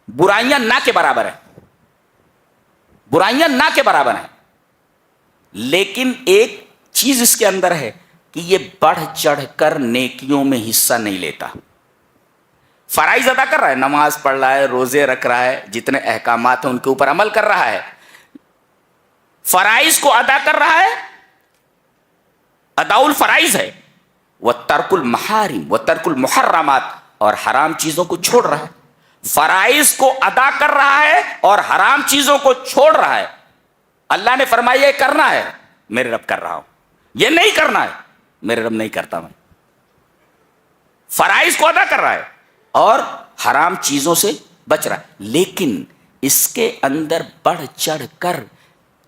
برائیاں نہ کے برابر ہیں، برائیاں نہ کے برابر ہیں، لیکن ایک چیز اس کے اندر ہے کہ یہ بڑھ چڑھ کر نیکیوں میں حصہ نہیں لیتا. فرائض ادا کر رہا ہے، نماز پڑھ رہا ہے، روزے رکھ رہا ہے، جتنے احکامات ہیں ان کے اوپر عمل کر رہا ہے، فرائض کو ادا کر رہا ہے، اداء الفرائض ہے، وترک المحارم وترک المحرمات، اور حرام چیزوں کو چھوڑ رہا ہے. فرائض کو ادا کر رہا ہے اور حرام چیزوں کو چھوڑ رہا ہے. اللہ نے فرمایا یہ کرنا ہے، میرے رب کر رہا ہوں، یہ نہیں کرنا ہے، میرے رب نہیں کرتا. میں فرائض کو ادا کر رہا ہے اور حرام چیزوں سے بچ رہا ہے، لیکن اس کے اندر بڑھ چڑھ کر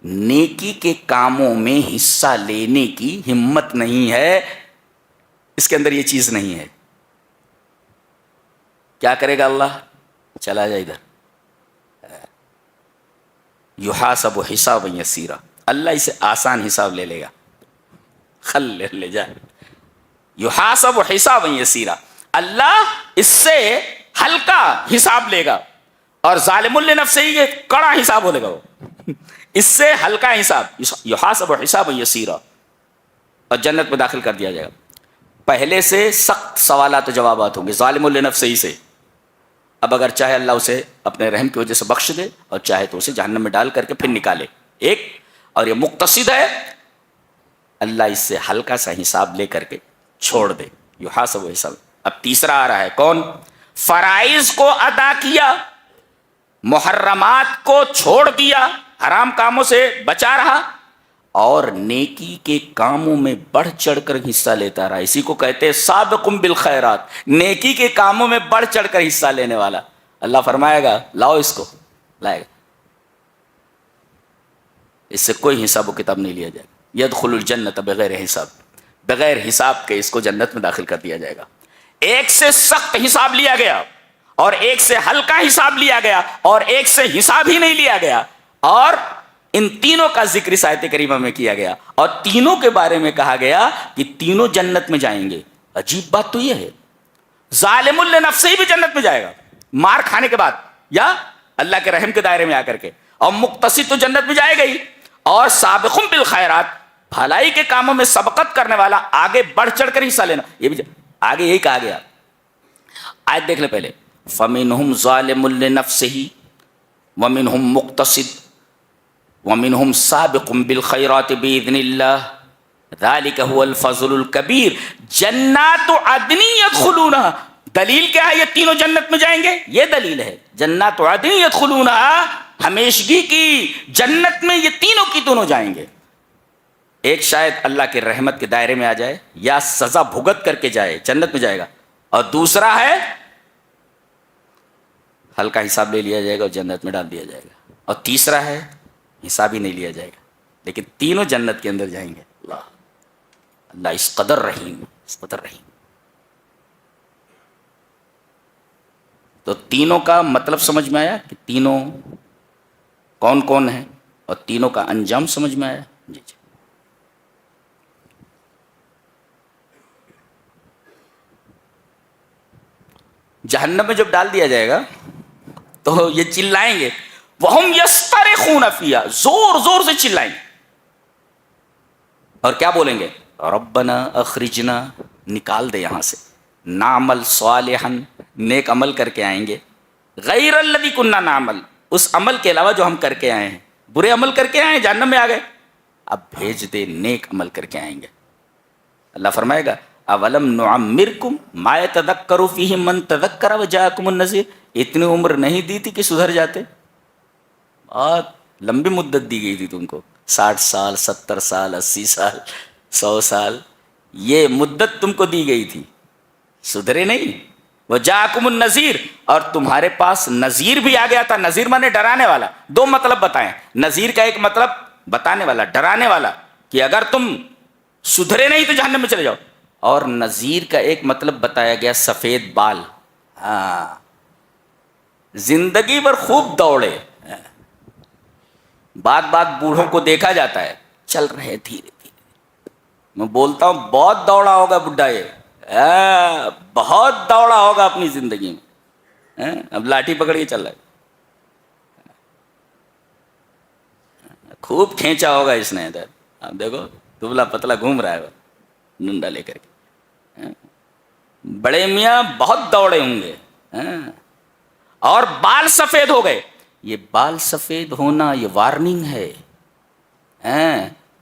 نیکی کے کاموں میں حصہ لینے کی ہمت نہیں ہے. اس کے اندر یہ چیز نہیں ہے. کیا کرے گا اللہ؟ چلا جائے ادھر، یحاسب حسابا یسیرا، اللہ اسے آسان حساب لے لے گا. خل لے جائے، یحاسب حسابا یسیرا، اللہ اس سے ہلکا حساب لے گا، اور ظالم لنفسہ یہ کڑا حساب ہو لے گا. وہ اس سے ہلکا حساب، یحاسب حسابا یسیرا، اور جنت میں داخل کر دیا جائے گا. پہلے سے سخت سوالات و جوابات ہوں گے ظالم لنفسہ سے. اب اگر چاہے اللہ اسے اپنے رحم کی وجہ سے بخش دے، اور چاہے تو اسے جہنم میں ڈال کر کے پھر نکالے. ایک، اور یہ مقتصد ہے، اللہ اس سے ہلکا سا حساب لے کر کے چھوڑ دے، یحاسب حساب. اب تیسرا آ رہا ہے، کون؟ فرائض کو ادا کیا، محرمات کو چھوڑ دیا، حرام کاموں سے بچا رہا، اور نیکی کے کاموں میں بڑھ چڑھ کر حصہ لیتا رہا. اسی کو کہتے ہیں سابقم بالخیرات، نیکی کے کاموں میں بڑھ چڑھ کر حصہ لینے والا. اللہ فرمائے گا لاؤ اس کو، لائے گا، اس سے کوئی حساب و کتاب نہیں لیا جائے گا. یدخل الجنت بغیر حساب، بغیر حساب کے اس کو جنت میں داخل کر دیا جائے گا. ایک سے سخت حساب لیا گیا، اور ایک سے ہلکا حساب لیا گیا، اور ایک سے حساب ہی نہیں لیا گیا، اور ان تینوں کا ذکر اس آیت کریمہ میں کیا گیا، اور تینوں کے بارے میں کہا گیا کہ تینوں جنت میں جائیں گے. عجیب بات تو یہ ہے، ظالم لنفسہ بھی جنت میں جائے گا مار کھانے کے بعد، یا اللہ کے رحم کے دائرے میں آ کر کے، اور مقتصد تو جنت میں جائے گا ہی، اور سابقون بالخیرات بھلائی کے کاموں میں سبقت کرنے والا آگے بڑھ چڑھ کر حصہ لینا. یہ بھی آگے یہی کہا گیا. آیت دیکھ لیں پہلے. فَمِنْهُمْ ظَالِمٌ لِّنَفْسِهِ وَمِنْهُمْ مُقْتَصِدٌ وَمِنْهُمْ سَابِقٌ بِالْخَيْرَاتِ بِإِذْنِ اللَّهِ ذَلِكَ هُوَ الْفَضْلُ الْكَبِيرُ. جنات عدن يدخلونها. دلیل کیا ہے؟ یہ تینوں جنت میں جائیں گے. یہ دلیل ہے. جنات عدن يدخلونها, ہمیشگی کی جنت میں یہ تینوں کی دونوں جائیں گے. ایک شاید اللہ کے رحمت کے دائرے میں آ جائے یا سزا بھگت کر کے جائے, جنت میں جائے گا, اور دوسرا ہے ہلکا حساب لے لیا جائے گا اور جنت میں ڈال دیا جائے گا, اور تیسرا ہے حساب ہی نہیں لیا جائے گا, لیکن تینوں جنت کے اندر جائیں گے. اللہ اللہ اس قدر رحیم, اس قدر رحیم. تو تینوں کا مطلب سمجھ میں آیا کہ تینوں کون کون ہیں, اور تینوں کا انجام سمجھ میں آیا. جی جی. جہنم میں جب ڈال دیا جائے گا تو یہ چلائیں گے, وَهُمْ يَسْتَرِخُونَ فِيهَا, زور زور سے چلائیں گے, اور کیا بولیں گے؟ ربنا اخرجنا, نکال دے یہاں سے, نعمل صالحا, نیک عمل کر کے آئیں گے, غیر الذی کننا نعمل, اس عمل کے علاوہ جو ہم کر کے آئے ہیں. برے عمل کر کے آئے ہیں, جہنم میں آ گئے, اب بھیج دے نیک عمل کر کے آئیں گے. اللہ فرمائے گا اولم نعمرکم ما یتذکر فیہ من تذکر وجاءکم النذیر. اتنی عمر نہیں دی تھی کہ سدھر جاتے؟ بہت لمبی مدت دی گئی تھی تم کو, 60 سال 70 سال 80 سال 100 سال, یہ مدت تم کو دی گئی تھی, سدھرے نہیں. وجاءکم النذیر, اور تمہارے پاس نذیر بھی آ گیا تھا. نذیر مانے ڈرانے والا. دو مطلب بتائیں. نذیر کا ایک مطلب بتانے والا, ڈرانے والا, کہ اگر تم سدھرے نہیں تو جہنم میں چلے جاؤ. اور نذیر کا ایک مطلب بتایا گیا سفید بال. ہاں, زندگی بھر خوب دوڑے. بات بات بوڑھوں کو دیکھا جاتا ہے چل رہے دھیرے دھیرے. میں بولتا ہوں بہت دوڑا ہوگا بڈھا, یہ بہت دوڑا ہوگا اپنی زندگی میں. اب لاٹھی پکڑ کے چل رہا ہے, خوب کھینچا ہوگا اس نے ادھر. اب دیکھو دبلا پتلا گھوم رہا ہے ڈنڈا لے کر کے. بڑے میاں بہت دوڑے ہوں گے, اور بال سفید ہو گئے. یہ بال سفید ہونا یہ وارننگ ہے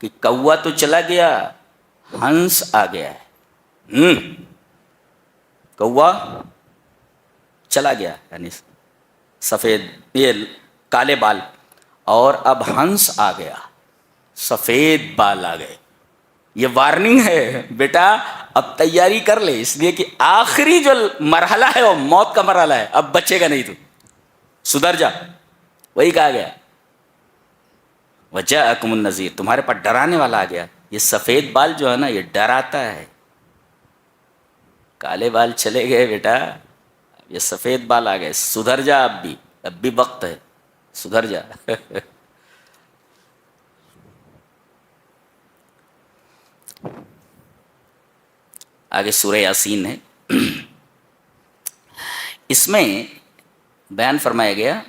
کہ کوا تو چلا گیا, ہنس آ گیا ہے. کوا چلا گیا, یعنی سفید یہ کالے بال, اور اب ہنس آ گیا, سفید بال آ گئے. یہ وارننگ ہے بیٹا, اب تیاری کر لے, اس لیے کہ آخری جو مرحلہ ہے وہ موت کا مرحلہ ہے. اب بچے گا نہیں, تو سدھر جا. وہی کہا گیا وجاءکم النذیر, تمہارے پاس ڈرانے والا آ گیا. یہ سفید بال جو ہے نا یہ ڈراتا ہے. کالے بال چلے گئے بیٹا, یہ سفید بال آ گئے, سدھر جا. اب بھی وقت ہے, سدھر جا. آگے سورہ یاسین ہے, اس میں بیان فرمایا گیا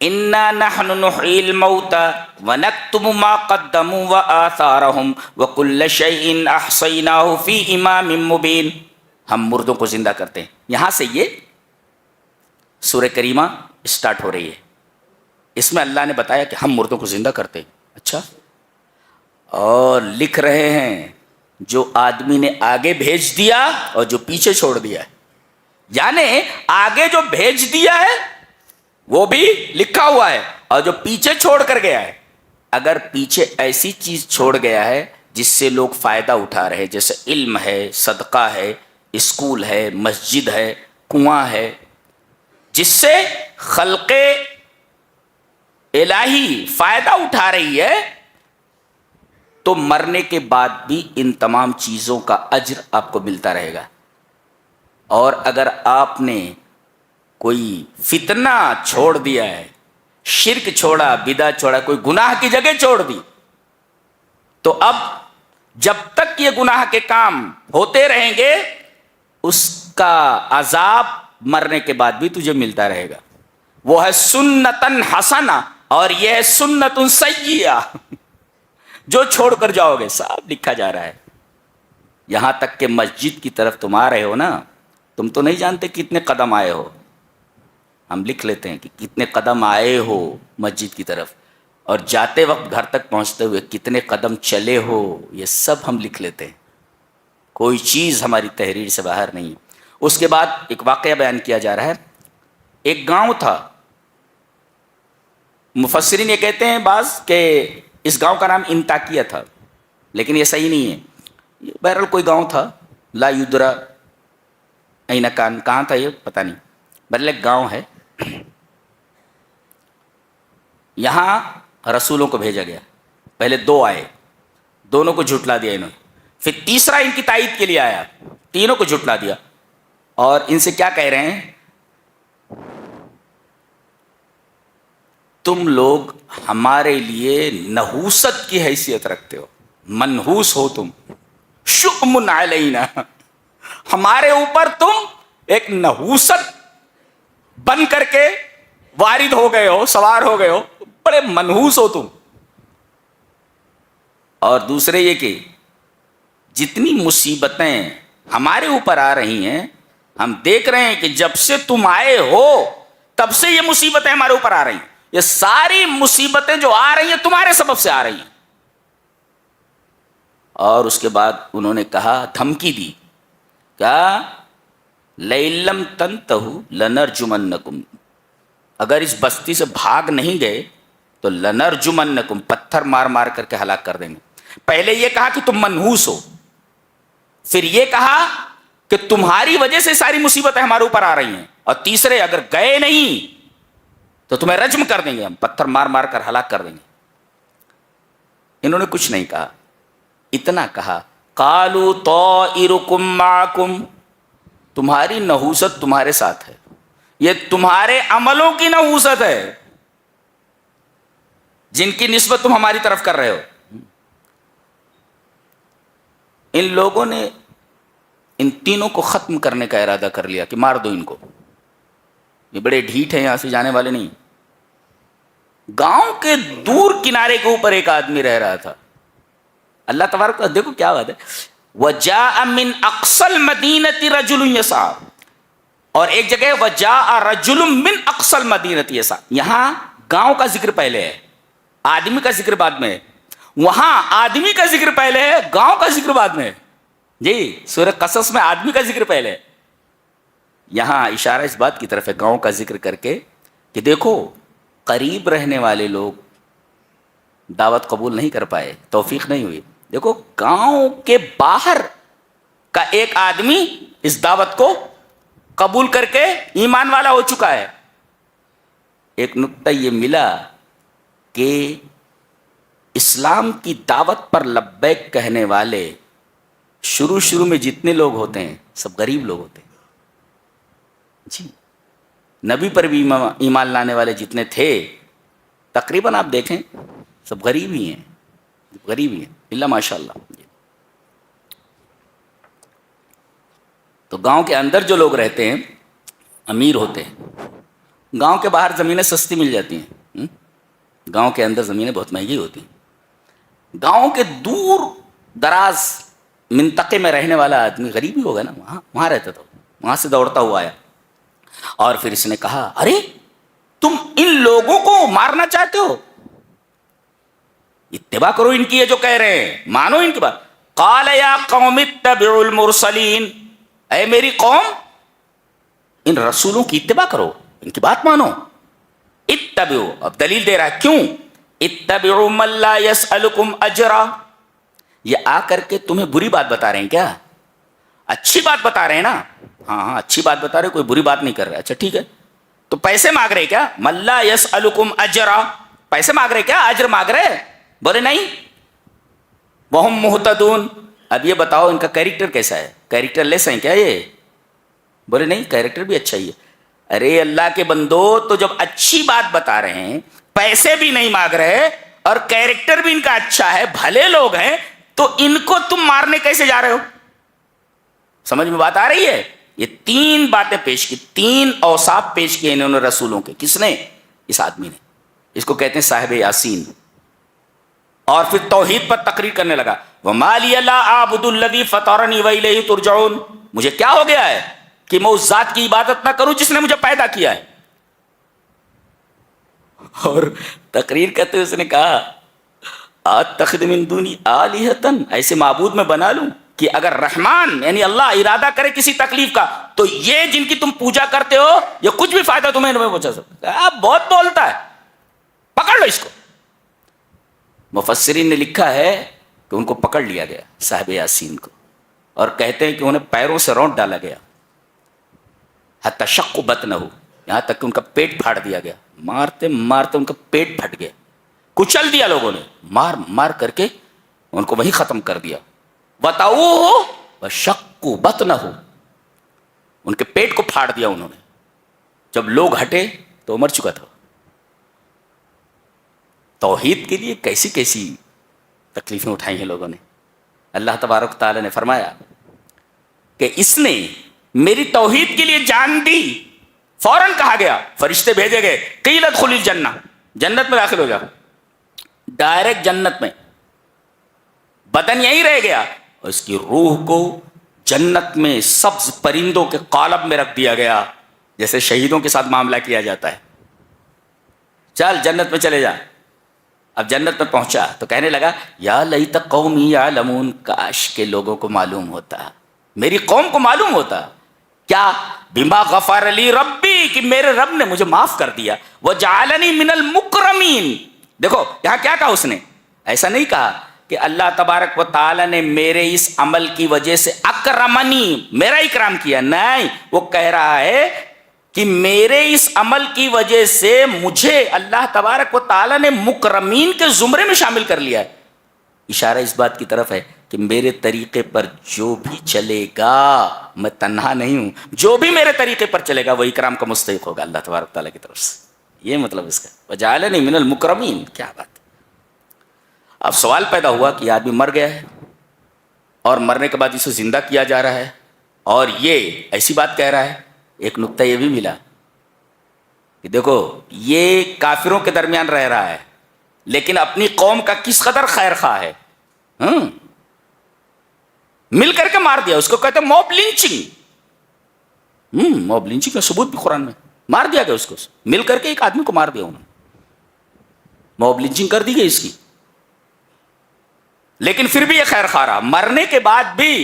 اِنَّا نَحْنُ نُحْيِي الْمَوْتَى وَنَكْتُبُ مَا قَدَّمُوا وَآثَارَهُمْ وَكُلَّ شَيْءٍ أَحْصَيْنَاهُ فِي إِمَامٍ مُبِينٍ. ہم مردوں کو زندہ کرتے ہیں. یہاں سے یہ سورہ کریمہ اسٹارٹ ہو رہی ہے. اس میں اللہ نے بتایا کہ ہم مردوں کو زندہ کرتے ہیں. اچھا, اور لکھ رہے ہیں جو آدمی نے آگے بھیج دیا اور جو پیچھے چھوڑ دیا ہے. یعنی آگے جو بھیج دیا ہے وہ بھی لکھا ہوا ہے, اور جو پیچھے چھوڑ کر گیا ہے, اگر پیچھے ایسی چیز چھوڑ گیا ہے جس سے لوگ فائدہ اٹھا رہے, جیسے علم ہے, صدقہ ہے, اسکول ہے, مسجد ہے, کنواں ہے, جس سے خلق الہی فائدہ اٹھا رہی ہے, تو مرنے کے بعد بھی ان تمام چیزوں کا اجر آپ کو ملتا رہے گا. اور اگر آپ نے کوئی فتنہ چھوڑ دیا ہے, شرک چھوڑا, بدعت چھوڑا, کوئی گناہ کی جگہ چھوڑ دی, تو اب جب تک یہ گناہ کے کام ہوتے رہیں گے اس کا عذاب مرنے کے بعد بھی تجھے ملتا رہے گا. وہ ہے سنتن حسنہ, اور یہ ہے سنت سیئہ. جو چھوڑ کر جاؤ گے سب لکھا جا رہا ہے. یہاں تک کہ مسجد کی طرف تم آ رہے ہو نا, تم تو نہیں جانتے کتنے قدم آئے ہو, ہم لکھ لیتے ہیں کہ کتنے قدم آئے ہو مسجد کی طرف, اور جاتے وقت گھر تک پہنچتے ہوئے کتنے قدم چلے ہو, یہ سب ہم لکھ لیتے ہیں. کوئی چیز ہماری تحریر سے باہر نہیں. اس کے بعد ایک واقعہ بیان کیا جا رہا ہے. ایک گاؤں تھا, مفسرین یہ کہتے ہیں بعض کہ اس گاؤں کا نام انتاکیہ تھا, لیکن یہ صحیح نہیں ہے. بہرحال کوئی گاؤں تھا, لا یدرا این کان, کہاں تھا یہ پتہ نہیں, بہرحال ایک گاؤں ہے. یہاں رسولوں کو بھیجا گیا. پہلے 2 آئے, دونوں کو جھٹلا دیا انہوں نے. پھر تیسرا ان کی تائید کے لیے آیا, تینوں کو جھٹلا دیا. اور ان سے کیا کہہ رہے ہیں, تم لوگ ہمارے لیے نحوست کی حیثیت رکھتے ہو, منحوس ہو تم, شؤم علینا, ہمارے اوپر تم ایک نحوست بن کر کے وارد ہو گئے ہو, سوار ہو گئے ہو, بڑے منحوس ہو تم. اور دوسرے یہ کہ جتنی مصیبتیں ہمارے اوپر آ رہی ہیں, ہم دیکھ رہے ہیں کہ جب سے تم آئے ہو تب سے یہ مصیبتیں ہمارے اوپر آ رہی ہیں. یہ ساری مصیبتیں جو آ رہی ہیں تمہارے سبب سے آ رہی ہیں. اور اس کے بعد انہوں نے کہا, دھمکی دی, کیا لئن لم تنتہوا لنرجمنکم, اگر اس بستی سے بھاگ نہیں گئے تو لنرجمنکم, پتھر مار مار کر کے ہلاک کر دیں گے. پہلے یہ کہا کہ تم منحوس ہو, پھر یہ کہا کہ تمہاری وجہ سے ساری مصیبتیں ہمارے اوپر آ رہی ہیں, اور تیسرے اگر گئے نہیں تو تمہیں رجم کر دیں گے, ہم پتھر مار مار کر ہلاک کر دیں گے. انہوں نے کچھ نہیں کہا, اتنا کہا, قالوا طائرکم معکم, تمہاری نحوست تمہارے ساتھ ہے, یہ تمہارے عملوں کی نحوست ہے جن کی نسبت تم ہماری طرف کر رہے ہو. ان لوگوں نے ان تینوں کو ختم کرنے کا ارادہ کر لیا کہ مار دو ان کو, یہ بڑے ڈھیٹ ہیں, یہاں سے جانے والے نہیں. گاؤں کے دور کنارے کے اوپر ایک آدمی رہ رہا تھا. اللہ تبارک دیکھو کیا بات ہے, وَجَاءَ مِنْ أَقْصَى الْمَدِينَةِ رَجُلٌ يَسْعَىٰ, اور ایک جگہ وَجَاءَ رَجُلٌ مِنْ أَقْصَى الْمَدِينَةِ يَسْعَىٰ. یہاں گاؤں کا ذکر پہلے ہے, آدمی کا ذکر بعد میں ہے. وہاں آدمی کا ذکر پہلے ہے, گاؤں کا ذکر بعد میں ہے. جی, سورہ قصص میں آدمی کا ذکر پہلے ہے, یہاں اشارہ اس بات کی طرف ہے گاؤں کا ذکر کر کے کہ دیکھو قریب رہنے والے لوگ دعوت قبول نہیں کر پائے, توفیق نہیں ہوئی. دیکھو گاؤں کے باہر کا ایک آدمی اس دعوت کو قبول کر کے ایمان والا ہو چکا ہے. ایک نقطہ یہ ملا کہ اسلام کی دعوت پر لبیک کہنے والے شروع میں جتنے لوگ ہوتے ہیں سب غریب لوگ ہوتے ہیں. جی, نبی پر بھی ایمان لانے والے جتنے تھے تقریباً آپ دیکھیں سب غریب ہی ہیں, غریب ہی ہیں, اللہ ماشاء اللہ. تو گاؤں کے اندر جو لوگ رہتے ہیں امیر ہوتے ہیں, گاؤں کے باہر زمینیں سستی مل جاتی ہیں, گاؤں کے اندر زمینیں بہت مہنگی ہوتی ہیں. گاؤں کے دور دراز منطقے میں رہنے والا آدمی غریب ہی ہوگا نا, وہاں رہتا تھا, وہاں سے دوڑتا ہوا آیا. اور پھر اس نے کہا, ارے تم ان لوگوں کو مارنا چاہتے ہو, اتباع کرو ان کی, یہ جو کہہ رہے ہیں مانو ان کی بات. قال یا قوم اتبعوا المرسلین, اے میری قوم ان رسولوں کی اتباع کرو, ان کی بات مانو. اتبعوا, اب دلیل دے رہا ہے کیوں. اتبعوا من لا يسألكم اجرا, یہ آ کر کے تمہیں بری بات بتا رہے ہیں کیا, اچھی بات بتا رہے ہیں نا. ہاں اچھی بات بتا رہے, کوئی بری بات نہیں کر رہے. اچھا ٹھیک ہے, تو پیسے مانگ رہے کیا, من لا يسألكم اجرا, پیسے مانگ رہے کیا, اجر مانگ رہے. بولے نہیں. وہم مہتدون, اب یہ بتاؤ ان کا کیریکٹر کیسا ہے, کیریکٹر لیس ہیں کیا یہ. بولے نہیں, کیریکٹر بھی اچھا ہی ہے. ارے اللہ کے بندو, تو جب اچھی بات بتا رہے ہیں, پیسے بھی نہیں مانگ رہے اور کیریکٹر بھی ان کا اچھا ہے, بھلے لوگ ہیں, تو ان کو تم مارنے کیسے جا رہے ہو. سمجھ میں بات آ رہی ہے. یہ 3 باتیں پیش کی, 3 اوصاف پیش کیے انہوں نے رسولوں کے. کس نے, اس آدمی نے. اس کو کہتے ہیں صاحب یاسین. اور پھر توحید پر تقریر کرنے لگا. وَمَا لِيَ لَا أَعْبُدُ الَّذِي فَطَرَنِي وَإِلَيْهِ تُرْجَعُونَ, مجھے کیا ہو گیا ہے کہ میں اس ذات کی عبادت نہ کروں جس نے مجھے پیدا کیا ہے. اور تقریر کرتے ہوئے اس نے کہا اتخذ من دونی آلہۃ, ایسے معبود میں بنا لوں کہ اگر رحمان یعنی اللہ ارادہ کرے کسی تکلیف کا تو یہ جن کی تم پوجا کرتے ہو یہ کچھ بھی فائدہ تمہیں نہیں پہنچا سکتا. بہت بولتا ہے, پکڑ لو اس کو. مفسرین نے لکھا ہے کہ ان کو پکڑ لیا گیا صاحب یاسین کو, اور کہتے ہیں کہ انہیں پیروں سے رونٹ ڈالا گیا حتی شق بطنہ, یہاں تک کہ ان کا پیٹ پھاڑ دیا گیا. مارتے مارتے ان کا پیٹ پھٹ گیا, کچل دیا لوگوں نے, مار مار کر کے ان کو وہی ختم کر دیا. وَطَعُوهُ وَشَقُّوا بَطْنَهُ, ان کے پیٹ کو پھاڑ دیا انہوں نے. جب لوگ ہٹے تو مر چکا تھا. توحید کے لیے کیسی کیسی تکلیفیں اٹھائی ہیں لوگوں نے. اللہ تبارک تعالی نے فرمایا کہ اس نے میری توحید کے لیے جان دی. فوراً کہا گیا, فرشتے بھیجے گئے, قیل ادخل الجنہ, جنت میں داخل ہو جا. ڈائریکٹ جنت میں, بدن یہیں رہ گیا, اور اس کی روح کو جنت میں سبز پرندوں کے قالب میں رکھ دیا گیا, جیسے شہیدوں کے ساتھ معاملہ کیا جاتا ہے. چل جنت میں چلے جا. اب جنت میں پہنچا تو کہنے لگا یا لیت قومی یعلمون, کاش کے لوگوں کو معلوم ہوتا, میری قوم کو معلوم ہوتا. کیا؟ بما غفر لی ربی, کہ میرے رب نے مجھے معاف کر دیا. وجعلنی من المکرمین. دیکھو یہاں کیا کہا اس نے, ایسا نہیں کہا کہ اللہ تبارک و تعالی نے میرے اس عمل کی وجہ سے اکرمنی, میرا اکرام کیا. نہیں, وہ کہہ رہا ہے کہ میرے اس عمل کی وجہ سے مجھے اللہ تبارک و تعالی نے مکرمین کے زمرے میں شامل کر لیا ہے. اشارہ اس بات کی طرف ہے کہ میرے طریقے پر جو بھی چلے گا, میں تنہا نہیں ہوں, جو بھی میرے طریقے پر چلے گا وہ اکرام کا مستحق ہوگا اللہ تبارک تعالیٰ کی طرف سے. یہ مطلب اس کا, وجعلنی من المکرمین. کیا بات. اب سوال پیدا ہوا کہ یہ آدمی مر گیا ہے اور مرنے کے بعد اسے زندہ کیا جا رہا ہے, اور یہ ایسی بات کہہ رہا ہے. ایک نقطہ یہ بھی ملا کہ دیکھو یہ کافروں کے درمیان رہ رہا ہے لیکن اپنی قوم کا کس قدر خیر خواہ ہے. مل کر کے مار دیا اس کو, کہتے ہیں موب لنچنگ. موب لنچنگ کا ثبوت بھی قرآن میں, مار دیا گیا اس کو, مل کر کے ایک آدمی کو مار دیا انہوں نے, موب لنچنگ کر دی گئی اس کی. لیکن پھر بھی یہ خیر خواہ رہا, مرنے کے بعد بھی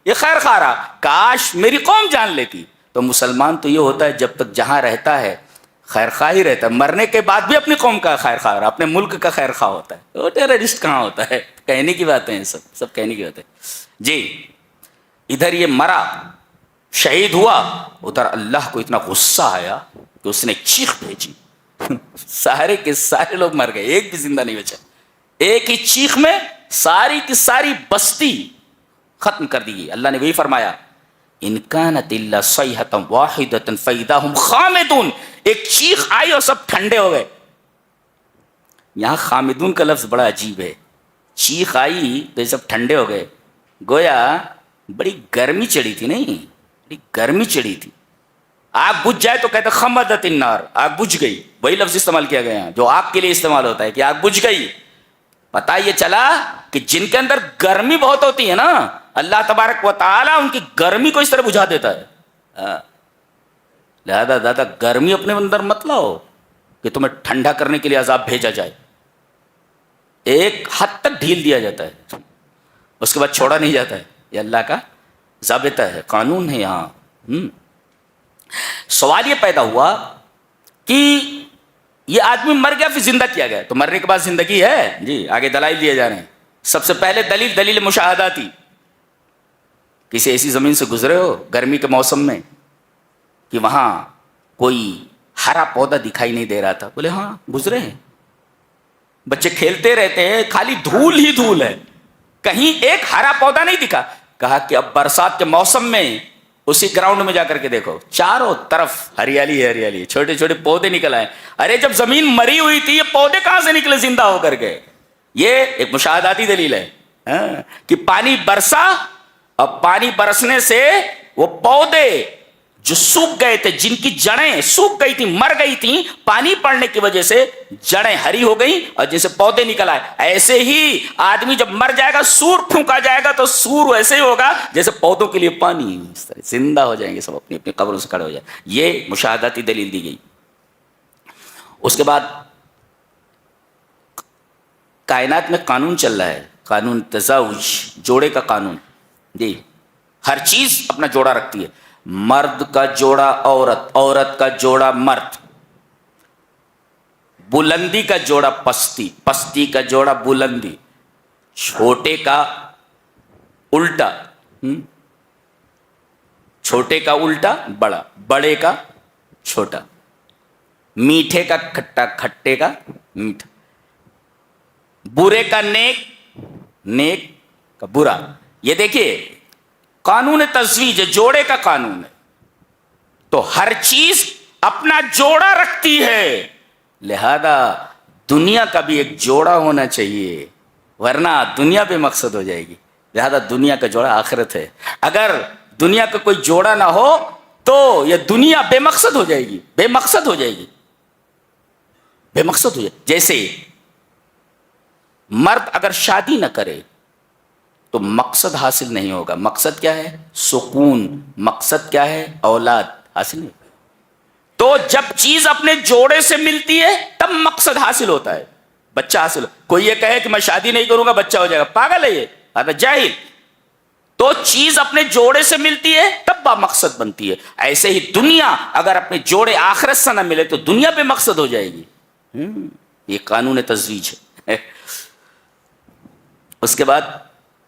یہ خیر خواہ رہا. کاش میری قوم جان لیتی. تو مسلمان تو یہ ہوتا ہے جب تک جہاں رہتا ہے خیر خواہ ہی رہتا ہے, مرنے کے بعد بھی اپنی قوم کا خیر خواہ رہا, اپنے ملک کا خیر خواہ ہوتا ہے. وہ ٹیررسٹ کہاں ہوتا ہے, کہنے کی باتیں ہیں, سب کہنے کی باتیں. جی ادھر یہ مرا, شہید ہوا, ادھر اللہ کو اتنا غصہ آیا کہ اس نے چیخ بھیجی, سارے کے سارے لوگ مر گئے, ایک بھی زندہ نہیں بچا. ایک ہی چیخ میں ساری کی ساری بستی ختم کر دی گئی. اللہ نے وہی فرمایا ان کانت الا صیحۃ واحدۃ فاذا هم خامدون. ایک چیخ آئی اور سب ٹھنڈے ہو گئے. یہاں خامدون کا لفظ بڑا عجیب ہے. چیخ آئی تو یہ سب ٹھنڈے ہو گئے, گویا بڑی گرمی چڑھی تھی. نہیں, بڑی گرمی چڑھی تھی. آگ بجھ جائے تو کہتے خمدت النار, آگ بجھ گئی. وہی لفظ استعمال کیا گیا جو آگ کے لیے استعمال ہوتا ہے کہ آگ بجھ گئی. پتا یہ چلا کہ جن کے اندر گرمی بہت ہوتی ہے نا, اللہ تبارک و تعالیٰ ان کی گرمی کو اس طرح بجھا دیتا ہے. لہذا زیادہ گرمی اپنے اندر مت لاؤ کہ تمہیں ٹھنڈا کرنے کے لیے عذاب بھیجا جائے. ایک حد تک ڈھیل دیا جاتا ہے, اس کے بعد چھوڑا نہیں جاتا ہے. یہ اللہ کا ضابطہ ہے, قانون ہے یہاں. سوال یہ پیدا ہوا کہ یہ آدمی مر گیا پھر زندہ کیا گیا, تو مرنے کے بعد زندگی ہے. جی آگے دلائل دیے جا رہے ہیں. سب سے پہلے دلیل مشاہداتی. کسی ایسی زمین سے گزرے ہو گرمی کے موسم میں کہ وہاں کوئی ہرا پودا دکھائی نہیں دے رہا تھا؟ بولے ہاں گزرے ہیں. بچے کھیلتے رہتے ہیں, خالی دھول ہی دھول ہے, کہیں ایک ہرا پودا نہیں دکھا. کہا کہ اب برسات کے موسم میں اسی گراؤنڈ میں جا کر کے دیکھو, چاروں طرف ہریالی ہریالی, چھوٹے چھوٹے پودے نکل آئے. ارے جب زمین مری ہوئی تھی یہ پودے کہاں سے نکلے زندہ ہو کر کے؟ یہ ایک مشاہداتی دلیل ہے کہ پانی برسا, اور پانی برسنے سے وہ پودے جو سوکھ گئے تھے، جن کی جڑیں سوکھ گئی تھی، مر گئی تھیں پانی پڑنے کی وجہ سے، جڑیں ہری ہو گئی اور جیسے پودے نکل آئے، ایسے ہی آدمی جب مر جائے گا، سور پھونکا جائے گا تو سور ویسے ہی ہوگا جیسے پودوں کے لیے پانی، اس طرح زندہ ہو جائیں گے سب، اپنی اپنی قبروں سے کھڑے ہو جائیں. یہ مشاہداتی دلیل دی گئی. اس کے بعد کائنات میں قانون چل رہا ہے، قانون تزاوج، جوڑے کا قانون. جی ہر چیز اپنا جوڑا رکھتی ہے. مرد کا جوڑا عورت، عورت کا جوڑا مرد، بلندی کا جوڑا پستی، پستی کا جوڑا بلندی، چھوٹے کا الٹا، چھوٹے کا الٹا بڑا، بڑے کا چھوٹا، میٹھے کا کھٹا، کھٹے کا میٹھا، برے کا نیک، نیک کا برا. یہ دیکھیے قانون تزویج ہے، جوڑے کا قانون ہے. تو ہر چیز اپنا جوڑا رکھتی ہے، لہذا دنیا کا بھی ایک جوڑا ہونا چاہیے، ورنہ دنیا بے مقصد ہو جائے گی. لہذا دنیا کا جوڑا آخرت ہے. اگر دنیا کا کوئی جوڑا نہ ہو تو یہ دنیا بے مقصد ہو جائے گی، بے مقصد ہو جائے گی، بے مقصد ہو جائے. جیسے مرد اگر شادی نہ کرے تو مقصد حاصل نہیں ہوگا. مقصد کیا ہے؟ سکون. مقصد کیا ہے؟ اولاد حاصل نہیں. تو جب چیز اپنے جوڑے سے ملتی ہے تب مقصد حاصل ہوتا ہے، بچہ حاصل ہو. کوئی یہ کہے کہ میں شادی نہیں کروں گا بچہ ہو جائے گا، پاگل ہے یہ، جاہل. تو چیز اپنے جوڑے سے ملتی ہے تب با مقصد بنتی ہے. ایسے ہی دنیا اگر اپنے جوڑے آخرت سے نہ ملے تو دنیا بے مقصد ہو جائے گی. یہ قانون تزویج ہے. اس کے بعد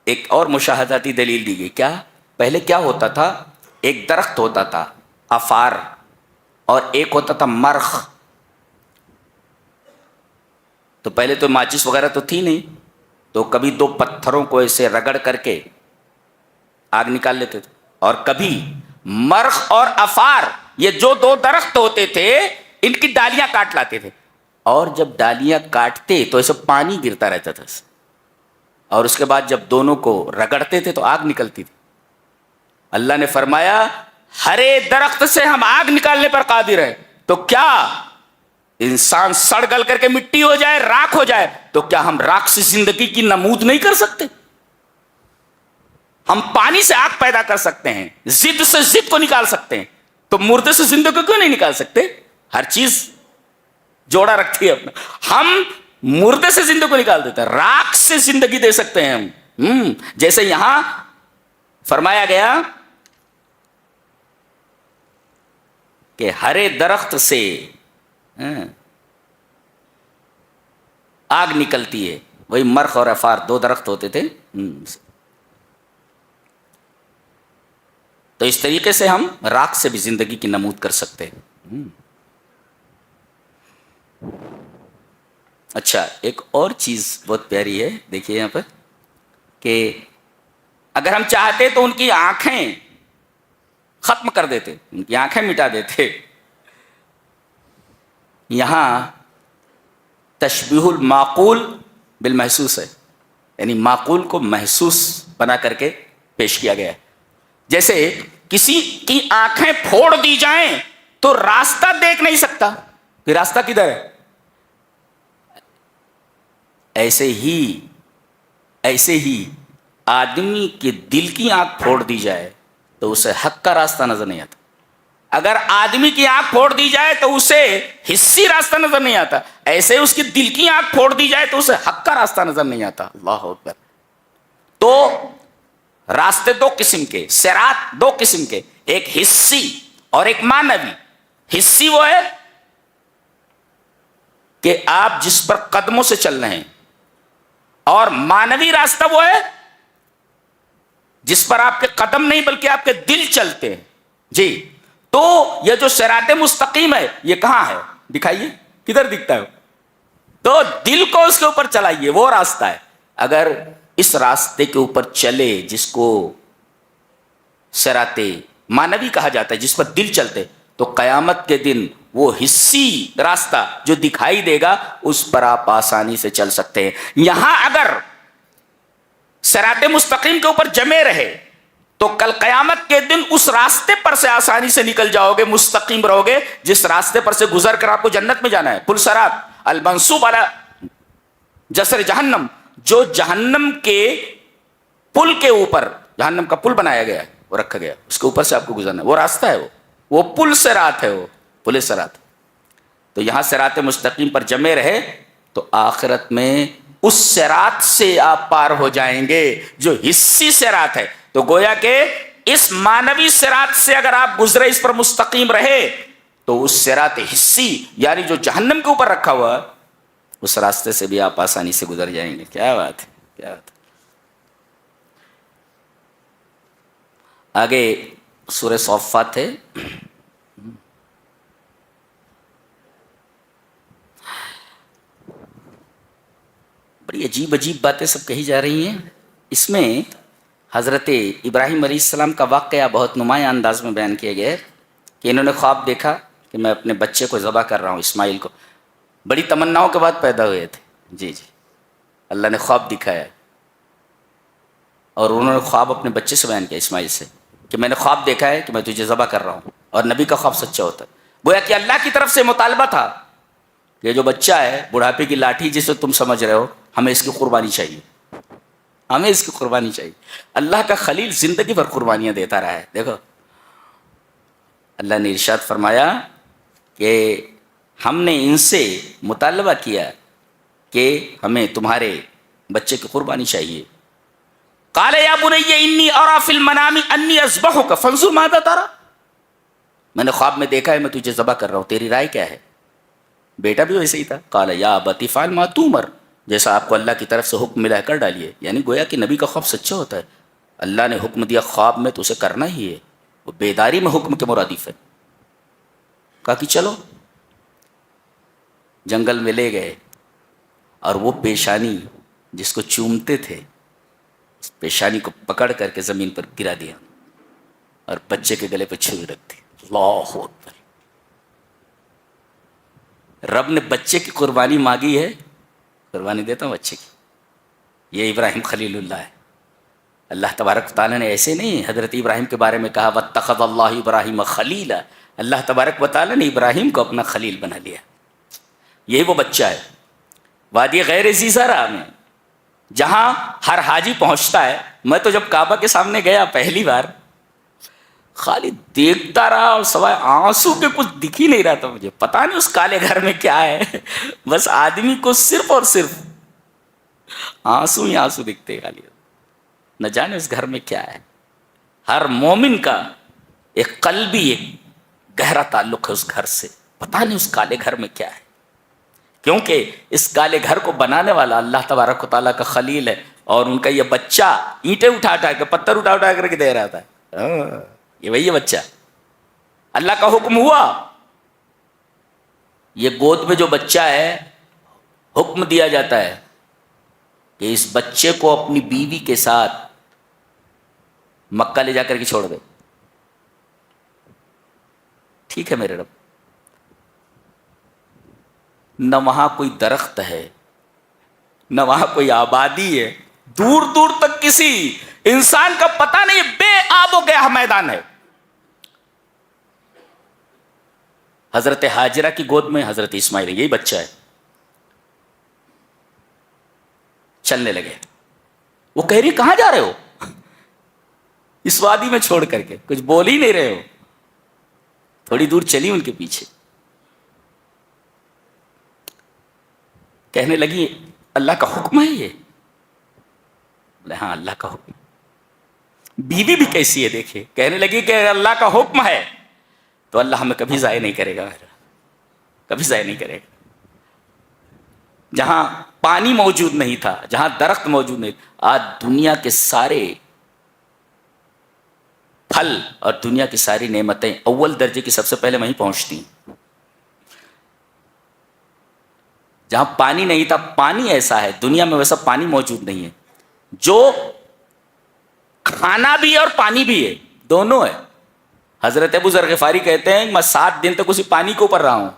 ایک اور مشاہداتی دلیل دی گئی. کیا؟ پہلے کیا ہوتا تھا؟ ایک درخت ہوتا تھا افار، اور ایک ہوتا تھا مرخ. تو پہلے تو ماچس وغیرہ تو تھی نہیں، تو کبھی دو پتھروں کو ایسے رگڑ کر کے آگ نکال لیتے تھے. اور کبھی مرخ اور افار، یہ جو دو درخت ہوتے تھے ان کی ڈالیاں کاٹ لاتے تھے، اور جب ڈالیاں کاٹتے تو ایسے پانی گرتا رہتا تھا، اور اس کے بعد جب دونوں کو رگڑتے تھے تو آگ نکلتی تھی. اللہ نے فرمایا ہرے درخت سے ہم آگ نکالنے پر قادر ہیں. تو کیا انسان سڑ گل کر کے مٹی ہو جائے، راکھ ہو جائے، تو کیا ہم راکھ سے زندگی کی نمود نہیں کر سکتے؟ ہم پانی سے آگ پیدا کر سکتے ہیں، زد سے زد کو نکال سکتے ہیں، تو مردے سے زندگی کیوں نہیں نکال سکتے؟ ہر چیز جوڑا رکھتی ہے اپنا. ہم مردے سے زندگی کو نکال دیتے ہیں، راکھ سے زندگی دے سکتے ہیں ہم. جیسے یہاں فرمایا گیا کہ ہرے درخت سے آگ نکلتی ہے. وہی مرخ اور افار دو درخت ہوتے تھے. تو اس طریقے سے ہم راکھ سے بھی زندگی کی نمود کر سکتے ہیں. اچھا ایک اور چیز بہت پیاری ہے، دیکھیے یہاں پر کہ اگر ہم چاہتے تو ان کی آنکھیں ختم کر دیتے، ان کی آنکھیں مٹا دیتے. یہاں تشبیہ المعقول بالمحسوس ہے، یعنی معقول کو محسوس بنا کر کے پیش کیا گیا ہے. جیسے کسی کی آنکھیں پھوڑ دی جائیں تو راستہ دیکھ نہیں سکتا کہ راستہ کدھر ہے. ایسے ہی آدمی کے دل کی آنکھ پھوڑ دی جائے تو اسے حق کا راستہ نظر نہیں آتا. اگر آدمی کی آنکھ پھوڑ دی جائے تو اسے حصی راستہ نظر نہیں آتا. ایسے اس کی دل کی آنکھ پھوڑ دی جائے تو اسے حق کا راستہ نظر نہیں آتا. اللہ اکبر. تو راستے دو قسم کے، صراط دو قسم کے، ایک حصی اور ایک معنوی. حصی وہ ہے کہ آپ جس پر قدموں سے چل رہے ہیں، اور معنوی راستہ وہ ہے جس پر آپ کے قدم نہیں بلکہ آپ کے دل چلتے ہیں. جی تو یہ جو صراط مستقیم ہے یہ کہاں ہے؟ دکھائیے کدھر دکھتا ہے؟ تو دل کو اس کے اوپر چلائیے، وہ راستہ ہے. اگر اس راستے کے اوپر چلے جس کو صراط معنوی کہا جاتا ہے، جس پر دل چلتے، تو قیامت کے دن وہ حصی راستہ جو دکھائی دے گا اس پر آپ آسانی سے چل سکتے ہیں. یہاں اگر صراط مستقیم کے اوپر جمے رہے تو کل قیامت کے دن اس راستے پر سے آسانی سے نکل جاؤ گے، مستقیم رہو گے جس راستے پر سے گزر کر آپ کو جنت میں جانا ہے. پل صراط المنصوب علی جسر جہنم، جو جہنم کے پل کے اوپر، جہنم کا پل بنایا گیا ہے، وہ رکھا گیا، اس کے اوپر سے آپ کو گزرنا ہے، وہ راستہ ہے، وہ پل صراط ہے، وہ پل صراط. تو یہاں صراط مستقیم پر جمے رہے تو آخرت میں اس صراط سے آپ پار ہو جائیں گے جو حصی صراط ہے. تو گویا کہ اس مانوی صراط سے اگر آپ گزرے، اس پر مستقیم رہے، تو اس صراط حصی یعنی جو جہنم کے اوپر رکھا ہوا اس راستے سے بھی آپ آسانی سے گزر جائیں گے. کیا بات ہے، کیا بات ہے. آگے سورہ صافات ہے. بڑی عجیب عجیب باتیں سب کہی جا رہی ہیں. اس میں حضرت ابراہیم علیہ السلام کا واقعہ بہت نمایاں انداز میں بیان کیا گیا ہے کہ انہوں نے خواب دیکھا کہ میں اپنے بچے کو ذبح کر رہا ہوں، اسماعیل کو. بڑی تمناؤں کے بعد پیدا ہوئے تھے. جی جی، اللہ نے خواب دکھایا اور انہوں نے خواب اپنے بچے سے بیان کیا، اسماعیل سے، کہ میں نے خواب دیکھا ہے کہ میں تجھے ذبح کر رہا ہوں. اور نبی کا خواب سچا ہوتا ہے. گویا کہ اللہ کی طرف سے مطالبہ تھا کہ جو بچہ ہے بڑھاپے کی لاٹھی جسے تم سمجھ رہے ہو، ہمیں اس کی قربانی چاہیے، ہمیں اس کی قربانی چاہیے. اللہ کا خلیل زندگی بھر قربانیاں دیتا رہا ہے. دیکھو اللہ نے ارشاد فرمایا کہ ہم نے ان سے مطالبہ کیا کہ ہمیں تمہارے بچے کی قربانی چاہیے. قال یا بنی انی ارى فی المنام انی اذبحک فانظر ماذا ترى، میں نے خواب میں دیکھا ہے میں تجھے ذبح کر رہا ہوں، تیری رائے کیا ہے؟ بیٹا بھی ویسے ہی تھا. قال یا ابت افعل ما تؤمر، جیسا آپ کو اللہ کی طرف سے حکم ملا ہے کر ڈالیے. یعنی گویا کہ نبی کا خواب سچا ہوتا ہے. اللہ نے حکم دیا خواب میں تو اسے کرنا ہی ہے، وہ بیداری میں حکم کے مرادف ہے. کہا کہ چلو. جنگل میں لے گئے اور وہ پیشانی جس کو چومتے تھے اس پیشانی کو پکڑ کر کے زمین پر گرا دیا اور بچے کے گلے پہ چھری رکھ دی. اللہ اکبر. رب نے بچے کی قربانی مانگی ہے، قربانی دیتا ہوں بچے کی. یہ ابراہیم خلیل اللہ ہے. اللہ تبارک تعالیٰ نے ایسے نہیں حضرت ابراہیم کے بارے میں کہا واتخذ اللہ ابراہیم خلیلا، اللہ تبارک و تعالیٰ نے ابراہیم کو اپنا خلیل بنا لیا. یہی وہ بچہ ہے. وادی غیر ذی زرع میں جہاں ہر حاجی پہنچتا ہے. میں تو جب کعبہ کے سامنے گیا پہلی بار خالی دیکھتا رہا اور سوائے آنسو کے کچھ دکھ ہی نہیں رہا تھا. مجھے پتا نہیں اس کالے گھر میں کیا ہے، بس آدمی کو صرف اور صرف آنسو ہی آنسو دکھتے خالی. نہ جانے اس گھر میں کیا ہے. ہر مومن کا ایک قلبی ایک گہرا تعلق ہے اس گھر سے. پتا نہیں اس کالے گھر میں کیا ہے، کیونکہ اس کالے گھر کو بنانے والا اللہ تبارک و تعالیٰ کا خلیل ہے اور ان کا یہ بچہ اینٹیں اٹھا اٹھا کے پتھر اٹھا اٹھا کر کے دے رہا تھا. یہ وہی بچہ اللہ کا حکم ہوا. یہ گود میں جو بچہ ہے حکم دیا جاتا ہے کہ اس بچے کو اپنی بیوی کے ساتھ مکہ لے جا کر کے چھوڑ دے. ٹھیک ہے میرے رب. نہ وہاں کوئی درخت ہے، نہ وہاں کوئی آبادی ہے، دور دور تک کسی انسان کا پتہ نہیں، بے آب و گیا میدان ہے. حضرت ہاجرہ کی گود میں حضرت اسماعیل یہی بچہ ہے. چلنے لگے. وہ کہہ رہی کہاں جا رہے ہو؟ اس وادی میں چھوڑ کر کے کچھ بول ہی نہیں رہے ہو. تھوڑی دور چلی ان کے پیچھے. کہنے لگی اللہ کا حکم ہے یہ؟ بولے ہاں اللہ کا حکم. بیوی بھی کیسی ہے دیکھے. کہنے لگی کہ اللہ کا حکم ہے تو اللہ ہمیں کبھی ضائع نہیں کرے گا، کبھی ضائع نہیں کرے گا. جہاں پانی موجود نہیں تھا، جہاں درخت موجود نہیں تھا، آج دنیا کے سارے پھل اور دنیا کی ساری نعمتیں اول درجے کی سب سے پہلے وہیں پہنچتی ہیں. جہاں پانی نہیں تھا، پانی ایسا ہے دنیا میں ویسا پانی موجود نہیں ہے جو کھانا بھی ہے اور پانی بھی ہے، دونوں ہے. حضرت ابو ذر غفاری کہتے ہیں میں 7 دن تک اسی پانی کے اوپر رہا ہوں.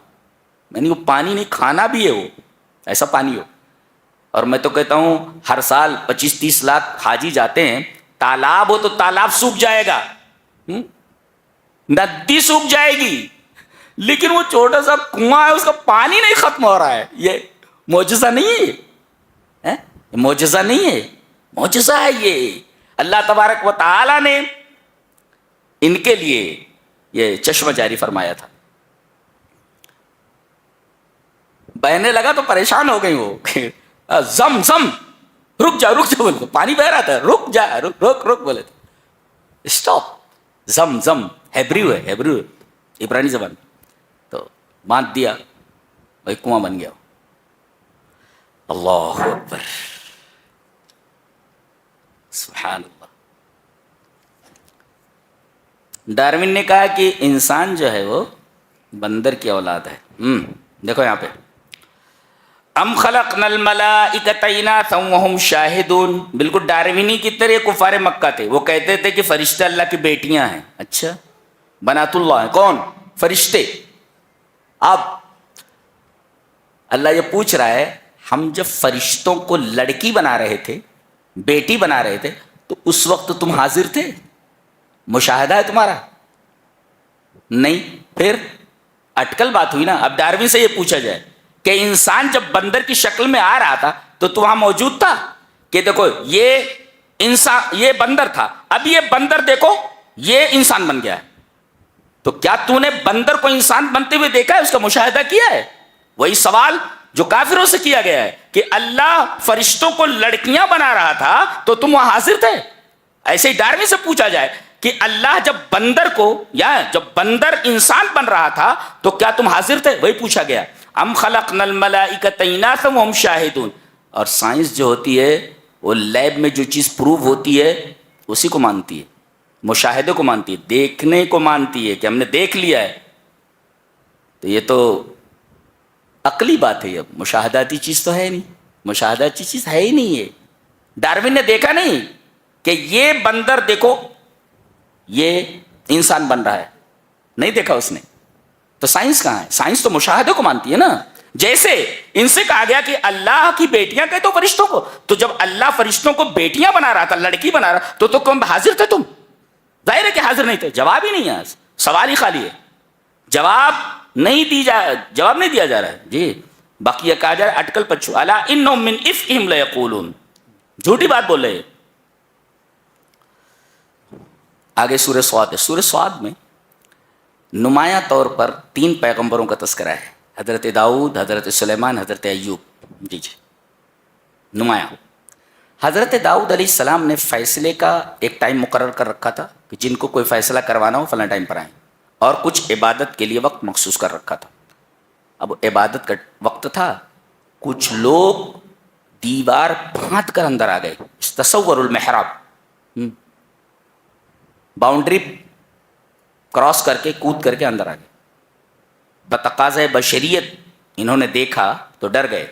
میں نے وہ پانی نہیں، کھانا بھی ہے، وہ ایسا پانی ہو. اور میں تو کہتا ہوں ہر سال 25-30 لاکھ حاجی جاتے ہیں تالاب ہو تو تالاب سوکھ جائے گا، ندی سوکھ جائے گی، لیکن وہ چھوٹا سا کنواں ہے اس کا پانی نہیں ختم ہو رہا ہے. یہ معجزہ نہیں ہے، معجزہ نہیں ہے، معجزہ ہے. یہ اللہ تبارک و تعالی نے ان کے لیے یہ چشمہ جاری فرمایا تھا. بہنے لگا تو پریشان ہو گئی وہ، زم زم رک جا بولے تو پانی بہ رہا تھا، رک جا رک بولے تو اسٹاپ. زم زم ہیبریو ہے، عبرانی زبان. تو باندھ دیا، بھائی کنواں بن گیا. اللہ اکبر، سبحان اللہ. ڈارون نے کہا کہ انسان جو ہے وہ بندر کی اولاد ہے. دیکھو یہاں پہ ام خلقنا الملائکۃ اناثا وهم شاہدون. بالکل ڈارونی کی طرح کفار مکہ تھے، وہ کہتے تھے کہ فرشتے اللہ کی بیٹیاں ہیں. اچھا، بنات اللہ ہیں. کون؟ فرشتے. اب اللہ یہ پوچھ رہا ہے، ہم جب فرشتوں کو لڑکی بنا رہے تھے، بیٹی بنا رہے تھے، تو اس وقت تم حاضر تھے؟ مشاہدہ ہے تمہارا؟ نہیں. پھر اٹکل بات ہوئی نا. اب ڈارون سے یہ پوچھا جائے کہ انسان جب بندر کی شکل میں آ رہا تھا تو تو وہاں موجود تھا؟ کہ دیکھو یہ انسان، یہ بندر تھا، اب یہ بندر دیکھو یہ انسان بن گیا ہے. تو کیا تو نے بندر کو انسان بنتے ہوئے دیکھا ہے؟ اس کا مشاہدہ کیا ہے؟ وہی سوال جو کافروں سے کیا گیا ہے کہ اللہ فرشتوں کو لڑکیاں بنا رہا تھا تو تم وہاں حاضر تھے. ایسے ہی ڈارون سے پوچھا جائے کہ اللہ جب بندر کو، یا جب بندر انسان بن رہا تھا تو کیا تم حاضر تھے؟ وہی پوچھا گیا. ام خلقنا الملائکۃ اناثا وهم شاہدون. اور سائنس جو ہوتی ہے وہ لیب میں جو چیز پروو ہوتی ہے اسی کو مانتی ہے، مشاہدے کو مانتی ہے، دیکھنے کو مانتی ہے کہ ہم نے دیکھ لیا ہے. تو یہ تو عقلی بات ہے. اب مشاہداتی چیز تو ہے نہیں، مشاہداتی چیز ہے ہی نہیں. ہے ڈارون نے دیکھا نہیں کہ یہ بندر دیکھو یہ انسان بن رہا ہے، نہیں دیکھا اس نے. تو سائنس کہاں ہے؟ سائنس تو مشاہدے کو مانتی ہے نا. جیسے ان سے کہا گیا کہ اللہ کی بیٹیاں کہتے ہو فرشتوں کو، تو جب اللہ فرشتوں کو بیٹیاں بنا رہا تھا، لڑکی بنا رہا تو کم حاضر تھے تم؟ ظاہر ہے کہ حاضر نہیں تھے. جواب ہی نہیں ہے، سوال ہی خالی ہے، جواب نہیں دیا جا رہا ہے. جی باقی یہ کہا جا رہا ہے اٹکل پچھو، الا انہم من افکہم لیقولون. جھوٹی بات بول رہے ہیں. آگے سورہ صاد ہے. سورہ صاد میں نمایاں طور پر 3 پیغمبروں کا تذکرہ ہے، حضرت داؤد، حضرت سلیمان، حضرت ایوب. جی نمایاں. حضرت داؤد علیہ السلام نے فیصلے کا ایک ٹائم مقرر کر رکھا تھا کہ جن کو کوئی فیصلہ کروانا ہو فلاں ٹائم پر آئیں، اور کچھ عبادت کے لیے وقت مخصوص کر رکھا تھا. اب عبادت کا وقت تھا، کچھ لوگ دیوار پھاند کر اندر آ گئے. تصور المحراب، باؤنڈری کراس کر کے کود کر کے اندر آ گئے. بتقاضۂ بشریت انہوں نے دیکھا تو ڈر گئے،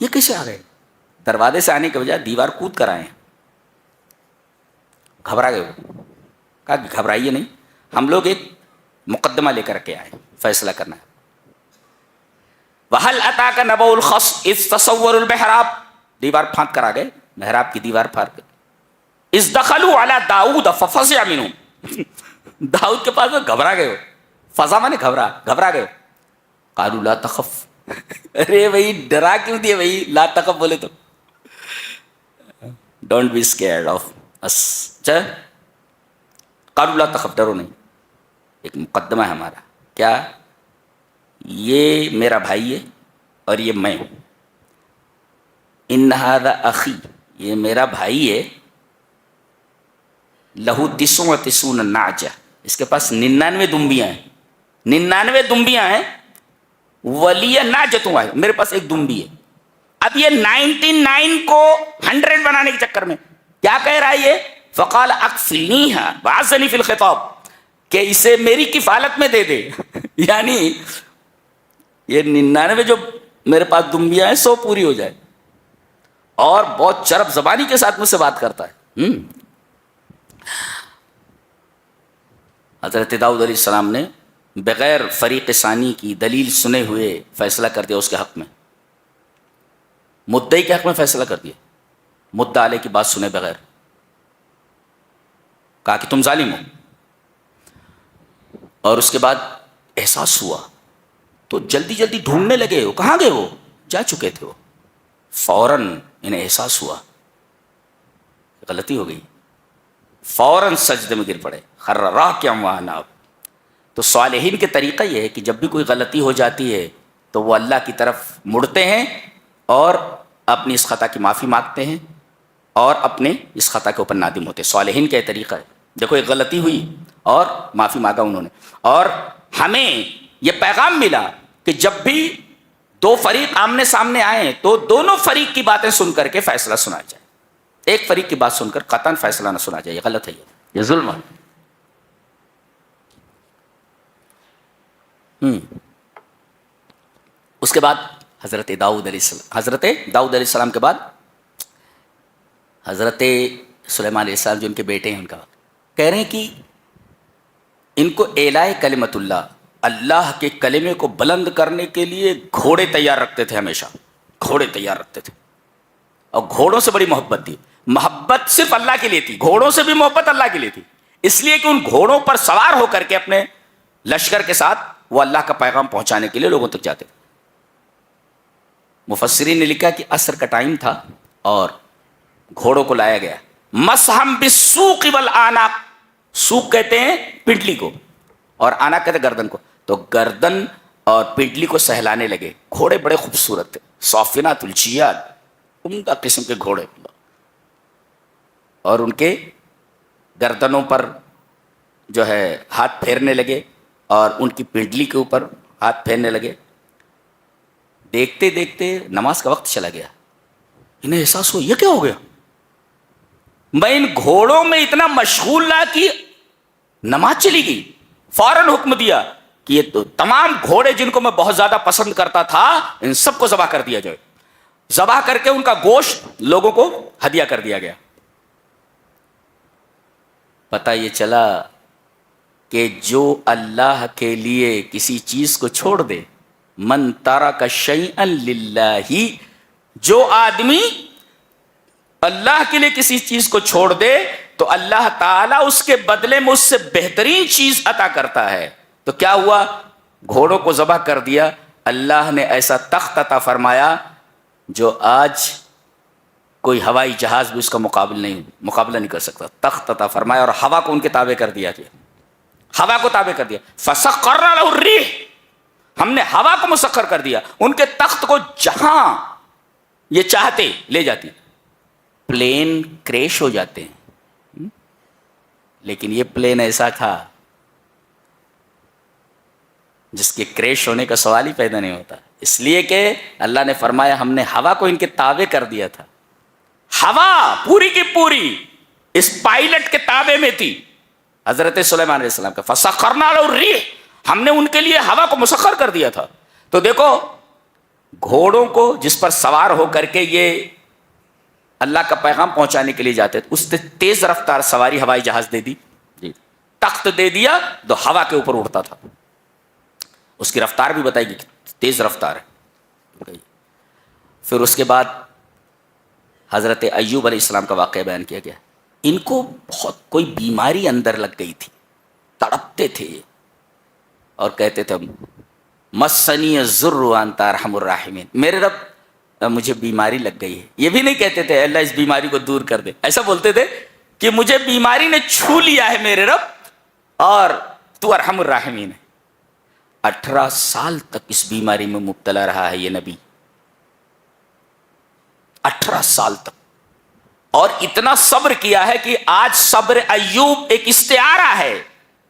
یہ کیسے آ گئے؟ دروازے سے آنے کے بجائے دیوار کود کر آئے. گھبرا گئے. کہا کہ گھبرائیے نہیں، ہم لوگ ایک مقدمہ لے کر کے آئے، فیصلہ کرنا ہے. وَهَلْ أَتَاكَ نَبَأُ الْخَصْمِ إِذْ تَصَوَّرُوا الْمِحْرَابَ. دیوار پھاند کر آ گئے، محراب کی دیوار پھاند کر. اِذْ دَخَلُوا عَلَىٰ دَاؤُدَ فَفَزِعَ مِنْهُمْ. داؤد کے پاس گھبرا گئے. فضا مانے گھبرا گئے. قَالُوا لَا تَخَفْ. ارے بھائی ڈرا کیوں دیے بھائی؟ لا تخف بولے تو ڈونٹ بی اسکیئرڈ آف اس. قَالُوا لَا تَخَفْ، ڈرو نہیں. ایک مقدمہ ہے ہمارا. کیا؟ یہ میرا بھائی ہے اور یہ میں ہوں. ان ھذا اخی، یہ میرا بھائی ہے. لہو 99 نعجہ، اس کے پاس 99 دمبیاں ہیں. 99 دمبیاں ہیں. ولی نعجۃ واحدہ، میرے پاس ایک دمبی ہے. اب یہ 99 کو 100 بنانے کے چکر میں کیا کہہ رہا ہے یہ؟ فقال اکفلنیھا وعزنی فی الخطاب، کہ اسے میری کفالت میں دے دے. یعنی یہ 99 جو میرے پاس دمبیاں ہیں 100 پوری ہو جائے. اور بہت چرب زبانی کے ساتھ مجھ سے بات کرتا ہے. حضرت داؤد علیہ السلام نے بغیر فریق ثانی کی دلیل سنے ہوئے فیصلہ کر دیا اس کے حق میں. مدعی کے حق میں فیصلہ کر دیا، مدعا علیہ کی بات سنے بغیر. کہا کہ تم ظالم ہو. اور اس کے بعد احساس ہوا تو جلدی جلدی ڈھونڈنے لگے. وہ کہاں گئے؟ وہ جا چکے تھے. وہ فوراً انہیں احساس ہوا غلطی ہو گئی, فوراً سجدے میں گر پڑے. خر راکعا واناب. تو صالحین کے طریقہ یہ ہے کہ جب بھی کوئی غلطی ہو جاتی ہے تو وہ اللہ کی طرف مڑتے ہیں اور اپنی اس خطا کی معافی مانگتے ہیں اور اپنے اس خطا کے اوپر نادم ہوتے ہیں. صالحین کا یہ طریقہ ہے. دیکھو ایک غلطی ہوئی اور معافی مانگا انہوں نے. اور ہمیں یہ پیغام ملا کہ جب بھی دو فریق آمنے سامنے آئیں تو دونوں فریق کی باتیں سن کر کے فیصلہ سنا جائے. ایک فریق کی بات سن کر قطعاً فیصلہ نہ سنا جائے. یہ غلط ہے, یہ ظلم ہے. اس کے بعد حضرت داؤد علیہ السلام کے بعد حضرت سلیمان علیہ السلام جو ان کے بیٹے ہیں, ان کا کہہ رہے ہیں کہ ان کو اعلائے کلمت اللہ کے کلمے کو بلند کرنے کے لیے گھوڑے تیار رکھتے تھے. ہمیشہ گھوڑے تیار رکھتے تھے اور گھوڑوں سے بڑی محبت تھی. محبت صرف اللہ کے لیے تھی, گھوڑوں سے بھی محبت اللہ کے لیے تھی. اس لیے کہ ان گھوڑوں پر سوار ہو کر کے اپنے لشکر کے ساتھ وہ اللہ کا پیغام پہنچانے کے لیے لوگوں تک جاتے تھے. مفسرین نے لکھا کہ عصر کا ٹائم تھا اور گھوڑوں کو لایا گیا. مسحم بالسوق والآناق, سوق کہتے ہیں پنڈلی کو اور آناق کہتے ہیں گردن کو. تو گردن اور پنڈلی کو سہلانے لگے. گھوڑے بڑے خوبصورت تھے, صافنات الجیاد, عمدہ قسم کے گھوڑے, اور ان کے گردنوں پر جو ہے ہاتھ پھیرنے لگے اور ان کی پنڈلی کے اوپر ہاتھ پھیرنے لگے. دیکھتے دیکھتے نماز کا وقت چلا گیا. انہیں احساس ہوا یہ کیا ہو گیا, میں ان گھوڑوں میں اتنا مشغول رہا کہ نماز چلی گئی. فوراً حکم دیا کہ یہ تو تمام گھوڑے جن کو میں بہت زیادہ پسند کرتا تھا ان سب کو ذبح کر دیا جائے. ذبح کر کے ان کا گوشت لوگوں کو ہدیہ کر دیا گیا. پتہ یہ چلا کہ جو اللہ کے لیے کسی چیز کو چھوڑ دے, من ترک شیئا للہ, جو آدمی اللہ کے لیے کسی چیز کو چھوڑ دے تو اللہ تعالیٰ اس کے بدلے میں اس سے بہترین چیز عطا کرتا ہے. تو کیا ہوا, گھوڑوں کو ذبح کر دیا. اللہ نے ایسا تخت عطا فرمایا جو آج کوئی ہوائی جہاز بھی اس کا مقابلہ نہیں کر سکتا. تخت عطا فرمایا اور ہوا کو ان کے تابع کر دیا. ہوا کو تابع کر دیا. فسخرنا له الريح, ہم نے ہوا کو مسخر کر دیا. ان کے تخت کو جہاں یہ چاہتے لے جاتی. پلین کریش ہو جاتے ہیں, لیکن یہ پلین ایسا تھا جس کے کریش ہونے کا سوال ہی پیدا نہیں ہوتا, اس لیے کہ اللہ نے فرمایا ہم نے ہوا کو ان کے تابع کر دیا تھا. ہوا پوری کی پوری اس پائلٹ کے تابع میں تھی حضرت سلیمان علیہ السلام کا. فسخرنا له الريح, ہم نے ان کے لیے ہوا کو مسخر کر دیا تھا. تو دیکھو گھوڑوں کو جس پر سوار ہو کر کے یہ اللہ کا پیغام پہنچانے کے لیے جاتے تھے, اس سے تیز رفتار سواری ہوائی جہاز دے دی, تخت دے دیا تو ہوا کے اوپر اڑتا تھا. اس کی رفتار بھی بتائی گئی, تیز رفتار ہے. پھر اس کے بعد حضرت ایوب علیہ السلام کا واقعہ بیان کیا گیا. ان کو بہت کوئی بیماری اندر لگ گئی تھی, تڑپتے تھے اور کہتے تھے مسنی الضر وانت ارحم الراحمین, میرے رب مجھے بیماری لگ گئی ہے. یہ بھی نہیں کہتے تھے اللہ اس بیماری کو دور کر دے, ایسا بولتے تھے کہ مجھے بیماری نے چھو لیا ہے میرے رب اور تو ارحم الراحمین ہے. 18 سال تک اس بیماری میں مبتلا رہا ہے یہ نبی, 18 سال تک, اور اتنا صبر کیا ہے کہ آج صبر ایوب ایک استعارہ ہے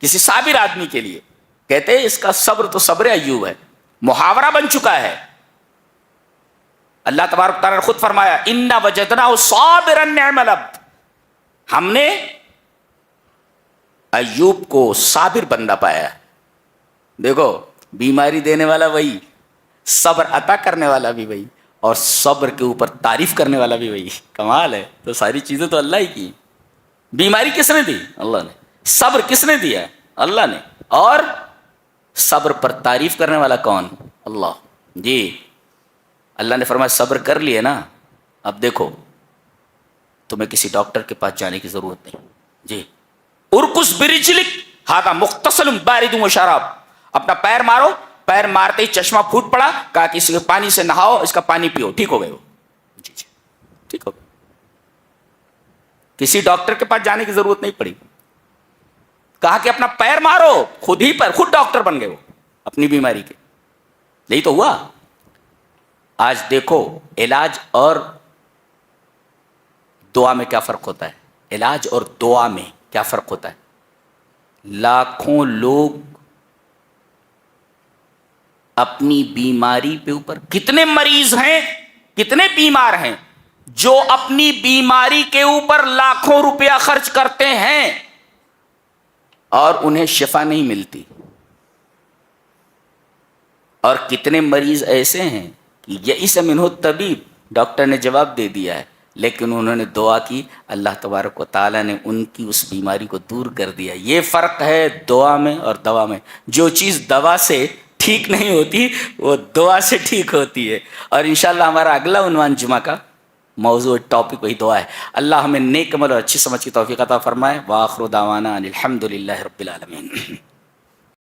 کسی صابر آدمی کے لیے. کہتے ہیں اس کا صبر تو صبر ایوب ہے, محاورہ بن چکا ہے. اللہ تبارک تعالیٰ نے خود فرمایا انا وجدناہ صابرا نعم العبد, ہم نے ایوب کو صابر بندہ پایا. دیکھو بیماری دینے والا وہی, صبر عطا کرنے والا بھی وہی, اور صبر کے اوپر تعریف کرنے والا بھی وہی. کمال ہے. تو ساری چیزیں تو اللہ ہی کی. بیماری کس نے دی؟ اللہ نے. صبر کس نے دیا؟ اللہ نے. اور صبر پر تعریف کرنے والا کون؟ اللہ. جی اللہ نے فرمایا صبر کر لیے نا, اب دیکھو تمہیں کسی ڈاکٹر کے پاس جانے کی ضرورت نہیں. جی ارکس برجلک ھذا مغتسل بارد و شراب، اپنا پیر مارو، پیر مارتے ہی چشمہ پھوٹ پڑا، کہا کہ اس کے پانی سے نہاؤ، اس کا پانی پیو، ٹھیک ہو گئے وہ، جی جی ٹھیک ہو گئے، کسی ڈاکٹر کے پاس جانے کی ضرورت نہیں پڑی، کہا کہ اپنا پیر مارو، خود ہی پر خود ڈاکٹر بن گئے وہ اپنی بیماری کے، یہی تو ہوا۔ آج دیکھو علاج اور دعا میں کیا فرق ہوتا ہے، علاج اور دعا میں کیا فرق ہوتا ہے۔ لاکھوں لوگ اپنی بیماری پہ اوپر، کتنے مریض ہیں، کتنے بیمار ہیں جو اپنی بیماری کے اوپر لاکھوں روپیہ خرچ کرتے ہیں اور انہیں شفا نہیں ملتی، اور کتنے مریض ایسے ہیں کہ یئس منہ الطبیب، ڈاکٹر نے جواب دے دیا ہے لیکن انہوں نے دعا کی، اللہ تبارک و تعالیٰ نے ان کی اس بیماری کو دور کر دیا۔ یہ فرق ہے دعا میں اور دوا میں، جو چیز دوا سے ٹھیک نہیں ہوتی وہ دعا سے ٹھیک ہوتی ہے۔ اور انشاءاللہ ہمارا اگلا عنوان جمعہ کا موضوع ٹاپک وہی دعا ہے۔ اللہ ہمیں نیک عمل اور اچھی سمجھ کی توفیق عطا فرمائے۔ وآخر دعوانا ان الحمد للہ رب العالمین۔